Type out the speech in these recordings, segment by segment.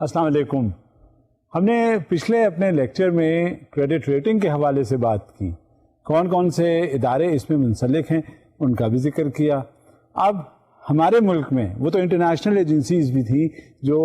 السلام علیکم. ہم نے پچھلے اپنے لیکچر میں کریڈٹ ریٹنگ کے حوالے سے بات کی. کون کون سے ادارے اس میں منسلک ہیں ان کا بھی ذکر کیا. اب ہمارے ملک میں وہ تو انٹرنیشنل ایجنسیز بھی تھیں جو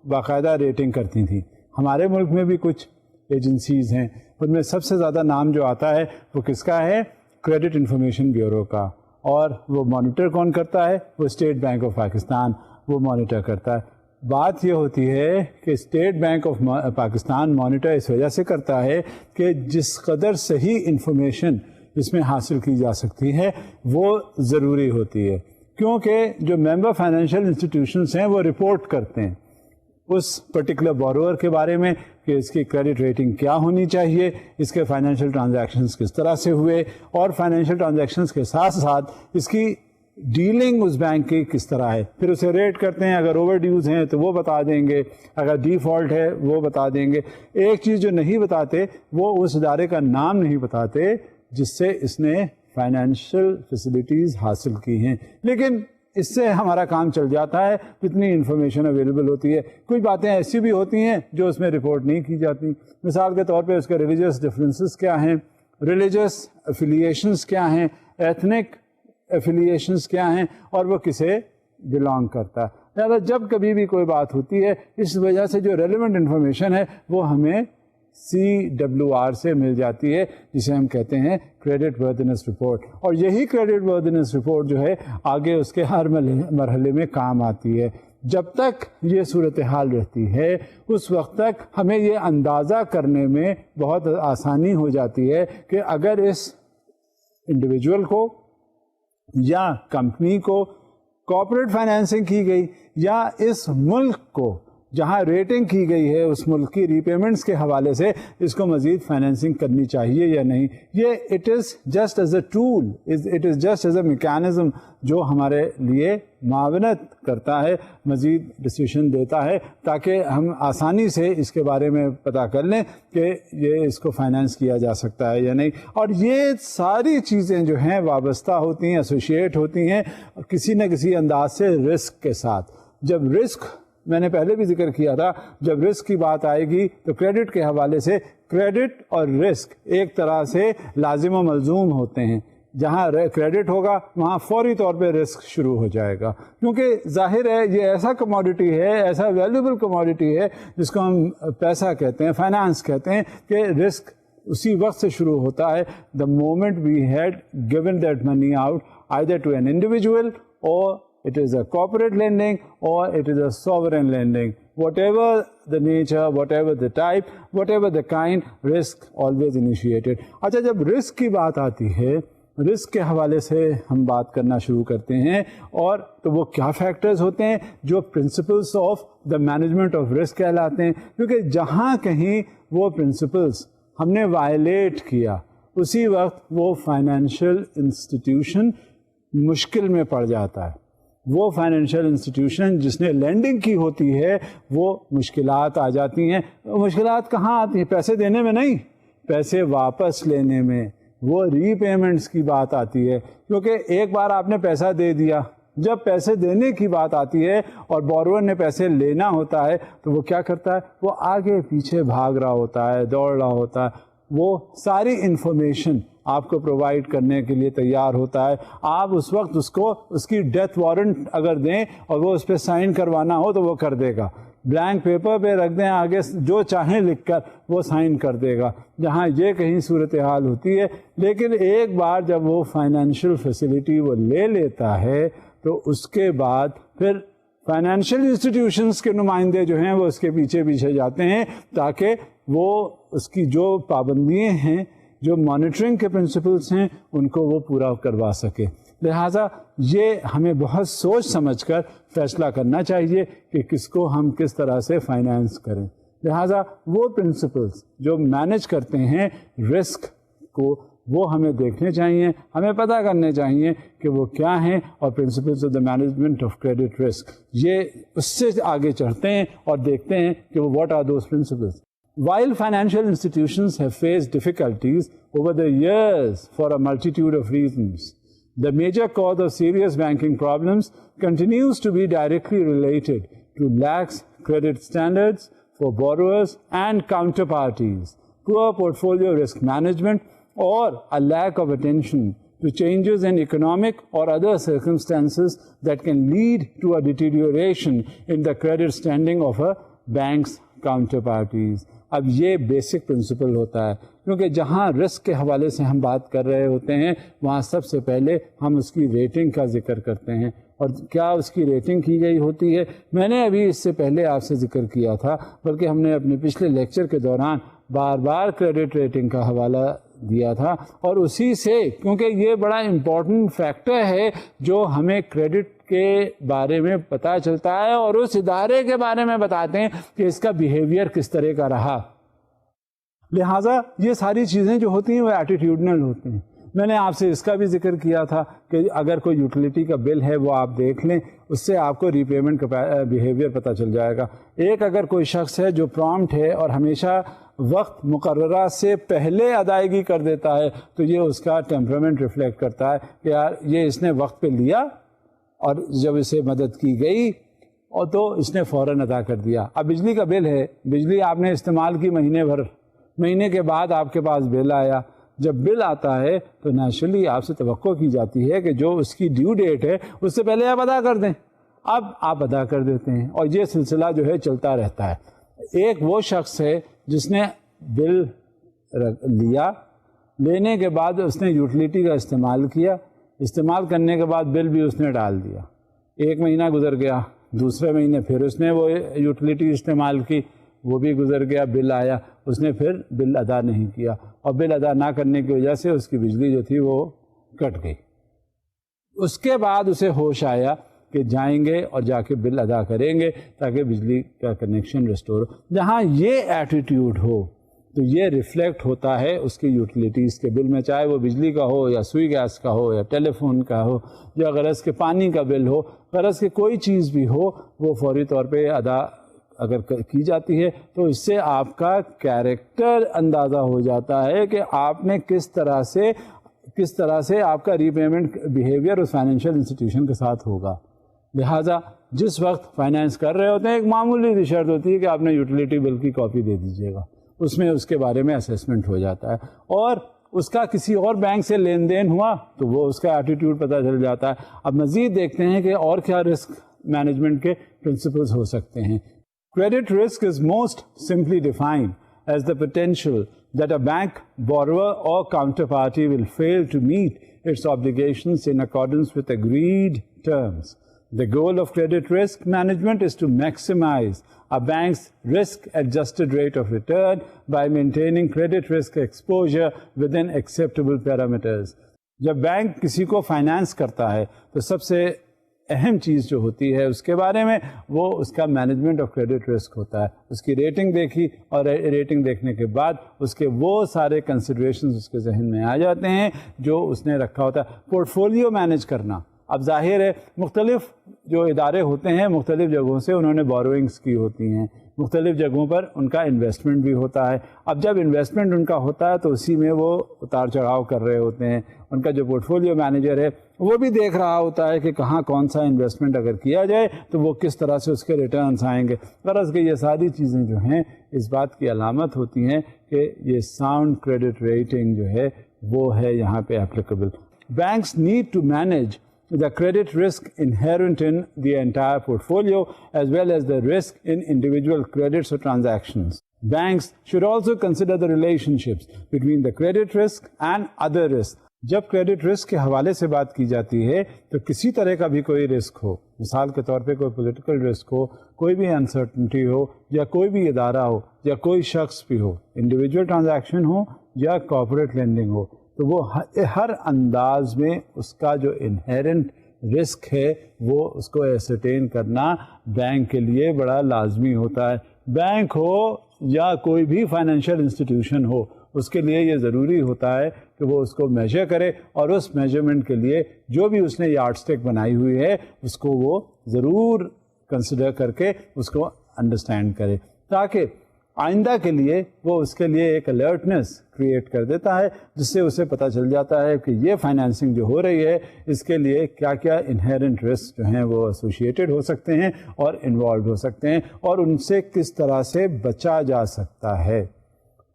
باقاعدہ ریٹنگ کرتی تھیں. ہمارے ملک میں بھی کچھ ایجنسیز ہیں. ان میں سب سے زیادہ نام جو آتا ہے وہ کس کا ہے؟ کریڈٹ انفارمیشن بیورو کا. اور وہ مانیٹر کون کرتا ہے؟ وہ اسٹیٹ بینک آف پاکستان وہ مانیٹر کرتا ہے. بات یہ ہوتی ہے کہ state bank of Pakistan monitor اس وجہ سے کرتا ہے کہ جس قدر صحیح انفارمیشن اس میں حاصل کی جا سکتی ہے وہ ضروری ہوتی ہے، کیونکہ جو ممبر فائنینشیل انسٹیٹیوشنس ہیں وہ رپورٹ کرتے ہیں اس پرٹیکولر بورور کے بارے میں کہ اس کی کریڈٹ ریٹنگ کیا ہونی چاہیے، اس کے فائنینشیل ٹرانزیکشنز کس طرح سے ہوئے، اور فائنینشیل ٹرانزیکشنز کے ساتھ ساتھ اس کی ڈیلنگ اس بینک کی کس طرح ہے. پھر اسے ریٹ کرتے ہیں. اگر اوور ڈیوز ہیں تو وہ بتا دیں گے، اگر ڈیفالٹ ہے وہ بتا دیں گے. ایک چیز جو نہیں بتاتے وہ اس ادارے کا نام نہیں بتاتے جس سے اس نے فائنینشیل فیسلٹیز حاصل کی ہیں. لیکن اس سے ہمارا کام چل جاتا ہے، اتنی انفارمیشن اویلیبل ہوتی ہے. کچھ باتیں ایسی بھی ہوتی ہیں جو اس میں رپورٹ نہیں کی جاتی. مثال کے طور پہ اس کے ریلیجیس ڈفرینسز کیا ہیں، ریلیجیس افیلیشنز کیا ہیں، ایتھنک افیلیشنز کیا ہیں، اور وہ کسے بلانگ کرتا ہے. لہٰذا جب کبھی بھی کوئی بات ہوتی ہے اس وجہ سے جو ریلیونٹ انفارمیشن ہے وہ ہمیں CWR سے مل جاتی ہے، جسے ہم کہتے ہیں کریڈٹ وردینس رپورٹ. اور یہی کریڈٹ وردینس رپورٹ جو ہے آگے اس کے ہر مرحلے میں کام آتی ہے. جب تک یہ صورتحال رہتی ہے اس وقت تک ہمیں یہ اندازہ کرنے میں بہت آسانی ہو جاتی ہے کہ اگر اس انڈیویجول کو یا کمپنی کو کارپوریٹ فائنینسنگ کی گئی، یا اس ملک کو جہاں ریٹنگ کی گئی ہے اس ملک کی ری پیمنٹس کے حوالے سے اس کو مزید فائنینسنگ کرنی چاہیے یا نہیں. یہ it is just as a tool, it is just as a mechanism جو ہمارے لیے معاونت کرتا ہے، مزید ڈسیشن دیتا ہے تاکہ ہم آسانی سے اس کے بارے میں پتہ کر لیں کہ یہ اس کو فائنینس کیا جا سکتا ہے یا نہیں. اور یہ ساری چیزیں جو ہیں وابستہ ہوتی ہیں، ایسوسیٹ ہوتی ہیں کسی نہ کسی انداز سے رسک کے ساتھ. جب رسک، میں نے پہلے بھی ذکر کیا تھا، جب رسک کی بات آئے گی تو کریڈٹ کے حوالے سے کریڈٹ اور رسک ایک طرح سے لازم و ملزوم ہوتے ہیں. جہاں کریڈٹ ہوگا وہاں فوری طور پہ رسک شروع ہو جائے گا، کیونکہ ظاہر ہے یہ ایسا کموڈٹی ہے، ایسا ویلیوبل کموڈٹی ہے جس کو ہم پیسہ کہتے ہیں، فائنانس کہتے ہیں، کہ رسک اسی وقت سے شروع ہوتا ہے the moment we had given that money out either to an individual or it is a corporate lending or it is a sovereign lending. Whatever the nature, whatever the type, whatever the kind, risk always initiated. اچھا، جب risk کی بات آتی ہے، risk کے حوالے سے ہم بات کرنا شروع کرتے ہیں، اور تو وہ کیا فیکٹرز ہوتے ہیں جو principles of the management of risk کہلاتے ہیں. کیونکہ جہاں کہیں وہ پرنسپلس ہم نے وائلیٹ کیا اسی وقت وہ فائنینشیل انسٹیٹیوشن مشکل میں پڑ جاتا ہے. وہ فائنینشیل انسٹیٹیوشن جس نے لینڈنگ کی ہوتی ہے وہ مشکلات آ جاتی ہیں. مشکلات کہاں آتی ہیں؟ پیسے دینے میں نہیں، پیسے واپس لینے میں. وہ ری پیمنٹس کی بات آتی ہے، کیونکہ ایک بار آپ نے پیسہ دے دیا، جب پیسے دینے کی بات آتی ہے اور بورور نے پیسے لینا ہوتا ہے تو وہ کیا کرتا ہے؟ وہ آگے پیچھے بھاگ رہا ہوتا ہے، دوڑ رہا ہوتا ہے. وہ ساری انفارمیشن آپ کو پرووائڈ کرنے کے لیے تیار ہوتا ہے. آپ اس وقت اس کو اس کی ڈیتھ وارنٹ اگر دیں اور وہ اس پہ سائن کروانا ہو تو وہ کر دے گا. بلینک پیپر پہ رکھ دیں، آگے جو چاہیں لکھ کر وہ سائن کر دے گا. جہاں یہ کہیں صورتحال ہوتی ہے. لیکن ایک بار جب وہ فائنینشیل فیسلٹی وہ لے لیتا ہے تو اس کے بعد پھر فائنینشیل انسٹیٹیوشنس کے نمائندے جو ہیں وہ اس کے پیچھے پیچھے جاتے ہیں تاکہ وہ اس کی جو پابندیاں ہیں، جو مانیٹرنگ کے پرنسپلس ہیں، ان کو وہ پورا کروا سکے. لہٰذا یہ ہمیں بہت سوچ سمجھ کر فیصلہ کرنا چاہیے کہ کس کو ہم کس طرح سے فائنینس کریں. لہٰذا وہ پرنسپلس جو مینیج کرتے ہیں رسک کو وہ ہمیں دیکھنے چاہیے، ہمیں پتہ کرنے چاہیے کہ وہ کیا ہیں. اور principles of the management of credit risk, یہ اس سے آگے چڑھتے ہیں اور دیکھتے ہیں کہ وہ what are those principles. While financial institutions have faced difficulties over the years for a multitude of reasons, the major cause of serious banking problems continues to be directly related to lax credit standards for borrowers and counterparties, poor portfolio risk management, or a lack of attention to changes in economic or other circumstances that can lead to a deterioration in the credit standing of a bank's counterparties. اب یہ basic principle ہوتا ہے، کیونکہ جہاں risk کے حوالے سے ہم بات کر رہے ہوتے ہیں وہاں سب سے پہلے ہم اس کی ریٹنگ کا ذکر کرتے ہیں، اور کیا اس کی ریٹنگ کی گئی ہوتی ہے. میں نے ابھی اس سے پہلے آپ سے ذکر کیا تھا، بلکہ ہم نے اپنے پچھلے لیکچر کے دوران بار بار کریڈٹ ریٹنگ کا حوالہ دیا تھا، اور اسی سے کیونکہ یہ بڑا امپورٹنٹ فیکٹر ہے جو ہمیں کریڈٹ کے بارے میں پتہ چلتا ہے اور اس ادارے کے بارے میں بتاتے ہیں کہ اس کا بیہیویئر کس طرح کا رہا. لہٰذا یہ ساری چیزیں جو ہوتی ہیں وہ ایٹیٹیوڈنل ہوتی ہیں. میں نے آپ سے اس کا بھی ذکر کیا تھا کہ اگر کوئی یوٹیلیٹی کا بل ہے وہ آپ دیکھ لیں، اس سے آپ کو ری پیمنٹ کا بیہیویئر پتہ چل جائے گا. ایک اگر کوئی شخص ہے جو پرامپٹ ہے اور ہمیشہ وقت مقررہ سے پہلے ادائیگی کر دیتا ہے تو یہ اس کا ٹیمپرامنٹ ریفلیکٹ کرتا ہے کہ یار یہ اس نے وقت پہ لیا اور جب اسے مدد کی گئی اور تو اس نے فوراً ادا کر دیا. اب بجلی کا بل ہے، بجلی آپ نے استعمال کی مہینے بھر، مہینے کے بعد آپ کے پاس بل آیا. جب بل آتا ہے تو نیچرلی آپ سے توقع کی جاتی ہے کہ جو اس کی ڈیو ڈیٹ ہے اس سے پہلے آپ ادا کر دیں. اب آپ ادا کر دیتے ہیں اور یہ سلسلہ جو ہے چلتا رہتا ہے. ایک وہ شخص ہے جس نے بل لیا، لینے کے بعد اس نے یوٹیلیٹی کا استعمال کیا، استعمال کرنے کے بعد بل بھی اس نے ڈال دیا. ایک مہینہ گزر گیا، دوسرے مہینے پھر اس نے وہ یوٹیلیٹی استعمال کی، وہ بھی گزر گیا، بل آیا، اس نے پھر بل ادا نہیں کیا اور بل ادا نہ کرنے کی وجہ سے اس کی بجلی جو تھی وہ کٹ گئی. اس کے بعد اسے ہوش آیا کہ جائیں گے اور جا کے بل ادا کریں گے تاکہ بجلی کا کنیکشن ریسٹور ہو. جہاں یہ ایٹیٹیوڈ ہو تو یہ ریفلیکٹ ہوتا ہے اس کے یوٹیلیٹیز کے بل میں، چاہے وہ بجلی کا ہو یا سوئی گیس کا ہو یا ٹیلی فون کا ہو یا غرض کے پانی کا بل ہو، غرض کے کوئی چیز بھی ہو، وہ فوری طور پہ ادا اگر کی جاتی ہے تو اس سے آپ کا کیریکٹر اندازہ ہو جاتا ہے کہ آپ نے کس طرح سے آپ کا ری پیمنٹ بیہیویئر اس فائنینشیل انسٹیٹیوشن کے ساتھ ہوگا. لہٰذا جس وقت فائنینس کر رہے ہوتے ہیں ایک معمولی سی شرط ہوتی ہے کہ آپ نے یوٹیلیٹی بل کی کاپی دے دیجیے گا، اس میں اس کے بارے میں اسیسمنٹ ہو جاتا ہے، اور اس کا کسی اور بینک سے لین دین ہوا تو وہ اس کا ایٹیٹیوڈ پتہ چل جاتا ہے. اب مزید دیکھتے ہیں کہ اور کیا رسک مینجمنٹ کے پرنسپلز ہو سکتے ہیں. Credit risk is most simply defined as the potential that a bank, borrower or counterparty will fail to meet its obligations in accordance with agreed terms. The goal of credit risk management is to maximize a bank's risk-adjusted rate of return by maintaining credit risk exposure within acceptable parameters. جب bank کسی کو finance کرتا ہے تو سب سے اہم چیز جو ہوتی ہے اس کے بارے میں وہ اس کا مینجمنٹ آف کریڈٹ رسک ہوتا ہے. اس کی ریٹنگ دیکھی اور ریٹنگ دیکھنے کے بعد اس کے وہ سارے کنسیڈریشنز اس کے ذہن میں آ جاتے ہیں جو اس نے رکھا ہوتا ہے. پورٹفولیو مینیج کرنا، اب ظاہر ہے مختلف جو ادارے ہوتے ہیں مختلف جگہوں سے انہوں نے بوروئنگس کی ہوتی ہیں، مختلف جگہوں پر ان کا انویسٹمنٹ بھی ہوتا ہے. اب جب انویسٹمنٹ ان کا ہوتا ہے تو اسی میں وہ اتار چڑھاؤ کر رہے ہوتے ہیں. ان کا جو پورٹفولیو مینیجر ہے وہ بھی دیکھ رہا ہوتا ہے کہ کہاں کون سا انویسٹمنٹ اگر کیا جائے تو وہ کس طرح سے اس کے ریٹرنس آئیں گے. غرض کہ یہ ساری چیزیں جو ہیں اس بات کی علامت ہوتی ہیں کہ یہ ساؤنڈ کریڈٹ ریٹنگ جو ہے وہ ہے یہاں پہ applicable. Banks need to manage the credit risk inherent in the entire portfolio as well as the risk in individual credits or transactions. Banks should also consider the relationships between the credit risk and other risks. جب credit risk کے حوالے سے بات کی جاتی ہے تو کسی طرح کا بھی کوئی رسک ہو، مثال کے طور پہ کوئی پولیٹیکل رسک ہو، کوئی بھی انسرٹنٹی ہو، یا کوئی بھی ادارہ ہو یا کوئی شخص بھی ہو، انڈیویجول ٹرانزیکشن ہو یا کارپوریٹ لینڈنگ ہو، تو وہ ہر انداز میں اس کا جو انہیرنٹ رسک ہے وہ اس کو ایسرٹین کرنا بینک کے لیے بڑا لازمی ہوتا ہے. بینک ہو یا کوئی بھی فائنینشیل انسٹیٹیوشن ہو، اس کے لیے یہ ضروری ہوتا ہے کہ وہ اس کو میجر کرے اور اس میجرمنٹ کے لیے جو بھی اس نے یارڈ اسٹک بنائی ہوئی ہے اس کو وہ ضرور کنسیڈر کر کے اس کو انڈرسٹینڈ کرے، تاکہ آئندہ کے لیے وہ اس کے لیے ایک الرٹنس کریٹ کر دیتا ہے، جس سے اسے پتہ چل جاتا ہے کہ یہ فائنینسنگ جو ہو رہی ہے اس کے لیے کیا کیا انہیرنٹ رسک جو ہیں وہ ایسوسیٹڈ ہو سکتے ہیں اور انوالوڈ ہو سکتے ہیں، اور ان سے کس طرح سے بچا جا سکتا ہے،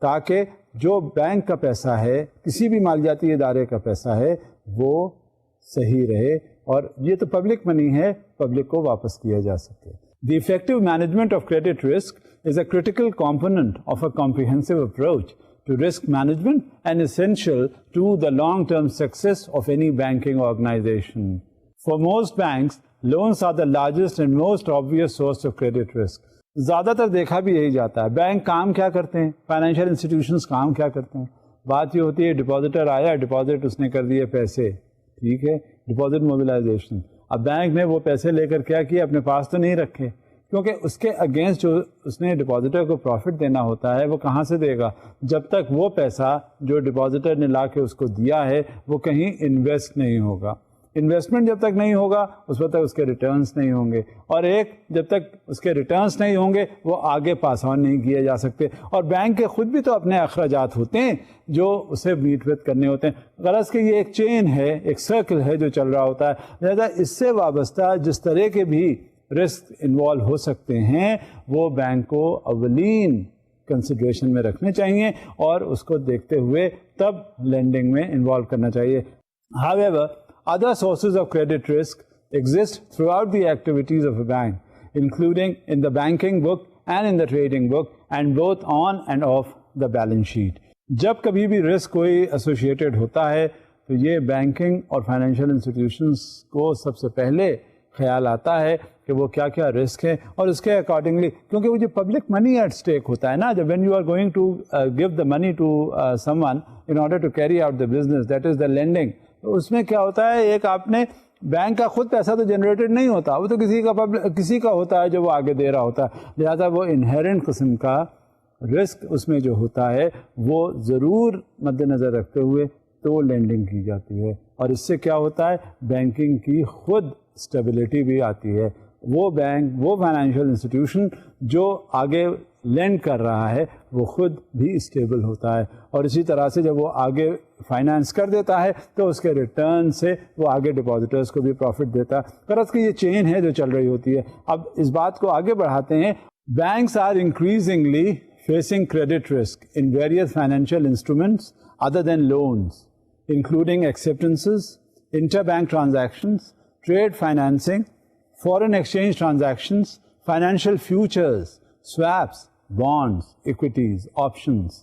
تاکہ جو بینک کا پیسہ ہے، کسی بھی مالیاتی ادارے کا پیسہ ہے، وہ صحیح رہے، اور یہ تو پبلک منی ہے، پبلک کو واپس کیا جا سکے. The effective management of credit risk is a critical component of a comprehensive approach to risk management and essential to the long-term success of any banking organization. For most banks, loans are the largest and most obvious source of credit risk. زیادہ تر دیکھا بھی یہی جاتا ہے. Bank کام کیا کرتے ہیں، فائنینشیل انسٹیٹیوشنز کام کیا کرتے ہیں؟ بات یہ ہوتی ہے ڈپازیٹر آیا، ڈپازٹ اس نے کر دیے پیسے، ٹھیک ہے، ڈپازٹ موبلائزیشن. اب بینک نے وہ پیسے لے کر کیا کیا، اپنے پاس تو نہیں رکھے، کیونکہ اس کے اگینسٹ جو اس نے ڈپازیٹر کو پروفٹ دینا ہوتا ہے وہ کہاں سے دے گا؟ جب تک وہ پیسہ جو ڈپازیٹر نے لا کے اس کو دیا ہے وہ کہیں انویسٹ نہیں ہوگا. انویسٹمنٹ جب تک نہیں ہوگا اس وقت تک اس کے ریٹرنز نہیں ہوں گے، اور جب تک اس کے ریٹرنز نہیں ہوں گے وہ آگے پاس آن نہیں کیے جا سکتے. اور بینک کے خود بھی تو اپنے اخراجات ہوتے ہیں جو اسے میٹ وتھ کرنے ہوتے ہیں. غرض کہ یہ ایک چین ہے، ایک سرکل ہے جو چل رہا ہوتا ہے. لہذا اس سے وابستہ جس طرح کے بھی رسک انوالو ہو سکتے ہیں وہ بینک کو اولین کنسیڈریشن میں رکھنے چاہیے اور اس کو دیکھتے ہوئے تب لینڈنگ میں انوالو کرنا چاہیے. However, other sources of credit risk exist throughout the activities of a bank, including in the banking book and in the trading book, and both on and off the balance sheet. جب کبھی بھی risk کوئی associated ہوتا ہے تو یہ banking اور financial institutions کو سب سے پہلے خیال آتا ہے کہ وہ کیا کیا رسک ہے، اور اس کے اکارڈنگلی، کیونکہ وہ جو پبلک منی ایٹ اسٹیک ہوتا ہے نا، جب when you are going to give the money to someone in order to carry out the business, that is the lending. تو اس میں کیا ہوتا ہے، ایک آپ نے بینک کا خود پیسہ تو جنریٹڈ نہیں ہوتا، وہ تو کسی کا ہوتا ہے جو وہ آگے دے رہا ہوتا ہے. لہذا وہ انہیرنٹ قسم کا رسک اس میں جو ہوتا ہے وہ ضرور مد نظر رکھتے ہوئے تو لینڈنگ کی جاتی ہے. اور اس سے کیا ہوتا ہے، بینکنگ کی خود اسٹیبلٹی بھی آتی ہے. وہ بینک، وہ فائنینشیل انسٹیٹیوشن جو آگے لینڈ کر رہا ہے وہ خود بھی اسٹیبل ہوتا ہے، اور اسی طرح سے جب وہ آگے فائنانس کر دیتا ہے تو اس کے ریٹرن سے وہ آگے ڈپازیٹرز کو بھی پروفٹ دیتا ہے. غرض کہ یہ چین ہے جو چل رہی ہوتی ہے. اب اس بات کو آگے بڑھاتے ہیں. Banks are increasingly facing credit risk in various financial instruments other than loans, including acceptances, interbank transactions, trade financing, foreign exchange transactions, financial futures, swaps, bonds, equities, options,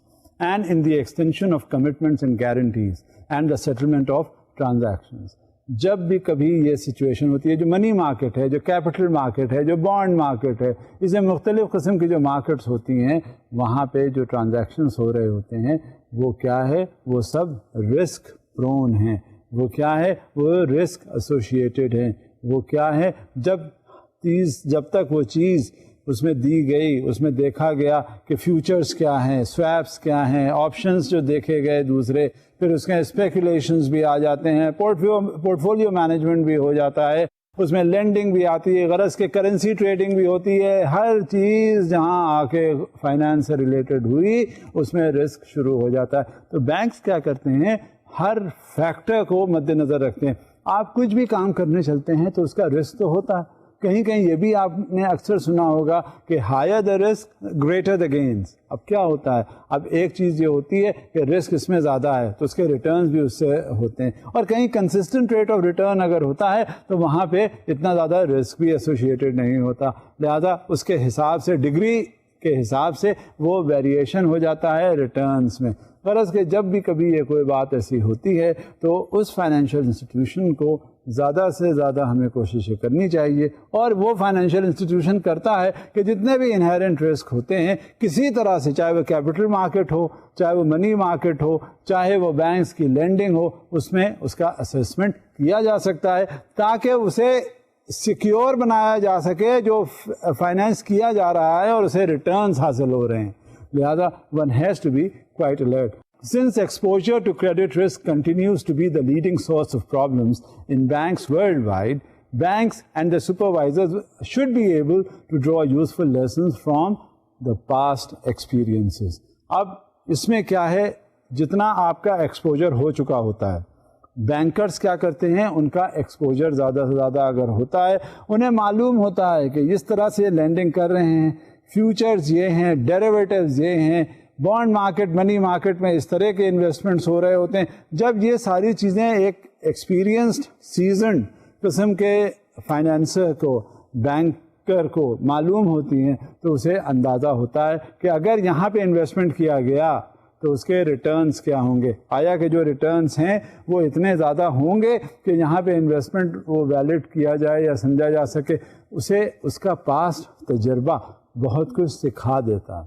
and in the extension of commitments and guarantees and the settlement of transactions. جب بھی کبھی یہ situation ہوتی ہے، جو money market ہے، جو capital market ہے، جو بانڈ مارکیٹ ہے، اس میں مختلف قسم کی جو مارکیٹس ہوتی ہیں وہاں پہ جو ٹرانزیکشنس ہو رہے ہوتے ہیں وہ کیا ہے، وہ سب رسک پرون ہیں. وہ کیا ہے، وہ رسک ایسوسیٹڈ ہیں. وہ کیا ہے، جب تک وہ چیز اس میں دی گئی، اس میں دیکھا گیا کہ فیوچرز کیا ہیں، سویپس کیا ہیں، آپشنز جو دیکھے گئے دوسرے، پھر اس کے اسپیکولیشنز بھی آ جاتے ہیں، پورٹ فولیو مینجمنٹ بھی ہو جاتا ہے، اس میں لینڈنگ بھی آتی ہے، غرض کہ کرنسی ٹریڈنگ بھی ہوتی ہے. ہر چیز جہاں آ کے فائنانس سے ریلیٹڈ ہوئی اس میں رسک شروع ہو جاتا ہے. تو بینکس کیا کرتے ہیں، ہر فیکٹر کو مد نظر رکھتے ہیں. آپ کچھ بھی کام کرنے چلتے ہیں تو اس کا رسک تو ہوتا ہے. کہیں کہیں یہ بھی آپ نے اکثر سنا ہوگا کہ higher the risk greater the gains. اب کیا ہوتا ہے، اب ایک چیز یہ ہوتی ہے کہ رسک اس میں زیادہ ہے تو اس کے ریٹرنز بھی اس سے ہوتے ہیں، اور کہیں کنسسٹنٹ ریٹ آف ریٹرن اگر ہوتا ہے تو وہاں پہ اتنا زیادہ رسک بھی ایسوسیٹڈ نہیں ہوتا. لہذا اس کے حساب سے، ڈگری کے حساب سے وہ ویریشن ہو جاتا ہے ریٹرنز میں. غرض کہ جب بھی کبھی یہ کوئی بات ایسی ہوتی ہے تو اس فائنینشیل انسٹیٹیوشن کو زیادہ سے زیادہ ہمیں کوششیں کرنی چاہیے، اور وہ فائنینشیل انسٹیٹیوشن کرتا ہے کہ جتنے بھی انہیرنٹ رسک ہوتے ہیں کسی طرح سے، چاہے وہ کیپٹل مارکیٹ ہو، چاہے وہ منی مارکیٹ ہو، چاہے وہ بینکس کی لینڈنگ ہو، اس میں اس کا اسیسمنٹ کیا جا سکتا ہے تاکہ اسے سیکیور بنایا جا سکے جو فائنینس کیا جا رہا ہے اور اسے ریٹرنز حاصل ہو رہے ہیں. لہذا one has to be quite alert. Since exposure to credit risk continues to be the leading source of problems in banks worldwide, banks and their supervisors should be able to draw useful lessons from the past experiences. اب اس میں کیا ہے, جتنا آپ کا exposure ہو چکا ہوتا ہے, بینکرز کیا کرتے ہیں, ان کا ایکسپوجر زیادہ سے زیادہ اگر ہوتا ہے, انہیں معلوم ہوتا ہے کہ اس طرح سے لینڈنگ کر رہے ہیں, فیوچرز یہ ہیں, ڈیریویٹیوز یہ ہیں, بانڈ مارکیٹ, منی مارکیٹ میں اس طرح کے انویسٹمنٹس ہو رہے ہوتے ہیں. جب یہ ساری چیزیں ایک ایکسپیرینسڈ سیزنڈ قسم کے فائنینسر کو, بینکر کو معلوم ہوتی ہیں, تو اسے اندازہ ہوتا ہے کہ اگر یہاں پہ انویسٹمنٹ کیا گیا تو اس کے ریٹرنز کیا ہوں گے, آیا کہ جو ریٹرنز ہیں وہ اتنے زیادہ ہوں گے کہ یہاں پہ انویسٹمنٹ وہ ویلڈ کیا جائے یا سمجھا جا سکے. اسے اس کا پاسٹ تجربہ بہت کچھ سکھا دیتا.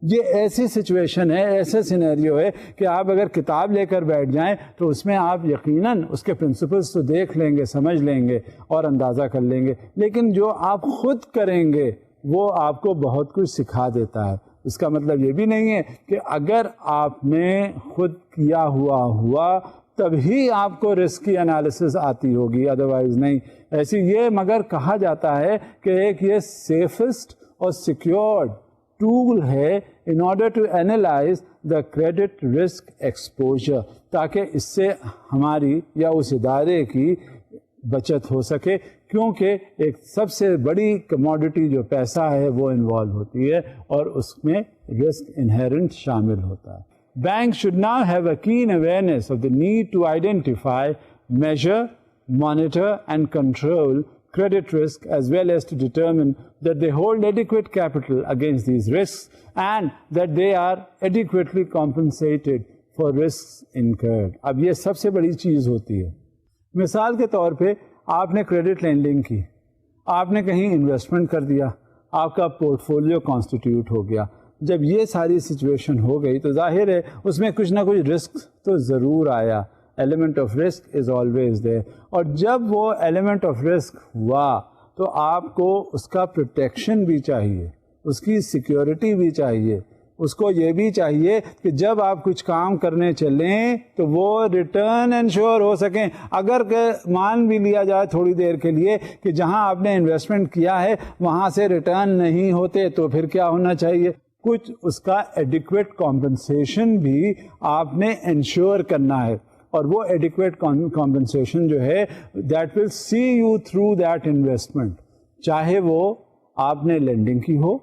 یہ ایسی سچویشن ہے, ایسے سینیریو ہے کہ آپ اگر کتاب لے کر بیٹھ جائیں تو اس میں آپ یقیناً اس کے پرنسپلس تو دیکھ لیں گے, سمجھ لیں گے اور اندازہ کر لیں گے, لیکن جو آپ خود کریں گے وہ آپ کو بہت کچھ سکھا دیتا ہے. اس کا مطلب یہ بھی نہیں ہے کہ اگر آپ نے خود کیا ہوا تبھی آپ کو رسک کی انالیسس آتی ہوگی, ادروائز نہیں. ایسی یہ مگر کہا جاتا ہے کہ ایک یہ سیفسٹ اور سیکیورڈ ٹول ہے in order to analyse the credit risk exposure, تاکہ اس سے ہماری یا اس ادارے کی بچت ہو سکے, کیونکہ ایک سب سے بڑی کموڈٹی جو پیسہ ہے وہ انوالو ہوتی ہے اور اس میں رسک انہیرنٹ شامل ہوتا ہے. Banks should now have a keen awareness of the need to identify, measure, monitor and control credit risk, as well as to determine that they hold adequate capital against these risks and that they are adequately compensated for risks incurred. اب یہ سب سے بڑی چیز ہوتی ہے. مثال کے طور پہ آپ نے کریڈٹ لینڈنگ کی, آپ نے کہیں انویسٹمنٹ کر دیا, آپ کا پورٹ فولیو کانسٹیٹیوٹ ہو گیا. جب یہ ساری سچویشن ہو گئی تو ظاہر ہے اس میں کچھ نہ کچھ رسک تو ضرور آیا. Element of risk is always there, اور جب وہ ایلیمنٹ آف رسک ہوا تو آپ کو اس کا پروٹیکشن بھی چاہیے, اس کی سیکیورٹی بھی چاہیے, اس کو یہ بھی چاہیے کہ جب آپ کچھ کام کرنے چلیں تو وہ ریٹرن انشور ہو سکیں. اگر کہ مان بھی لیا جائے تھوڑی دیر کے لیے کہ جہاں آپ نے انویسٹمنٹ کیا ہے وہاں سے ریٹرن نہیں ہوتے, تو پھر کیا ہونا چاہیے, کچھ اس کا ایڈیکویٹ کمپنسیشن بھی آپ نے انشور کرنا ہے. اور وہ ایڈیکویٹ کمپنسیشن جو ہے that will see you through that investment, چاہے وہ آپ نے لینڈنگ کی ہو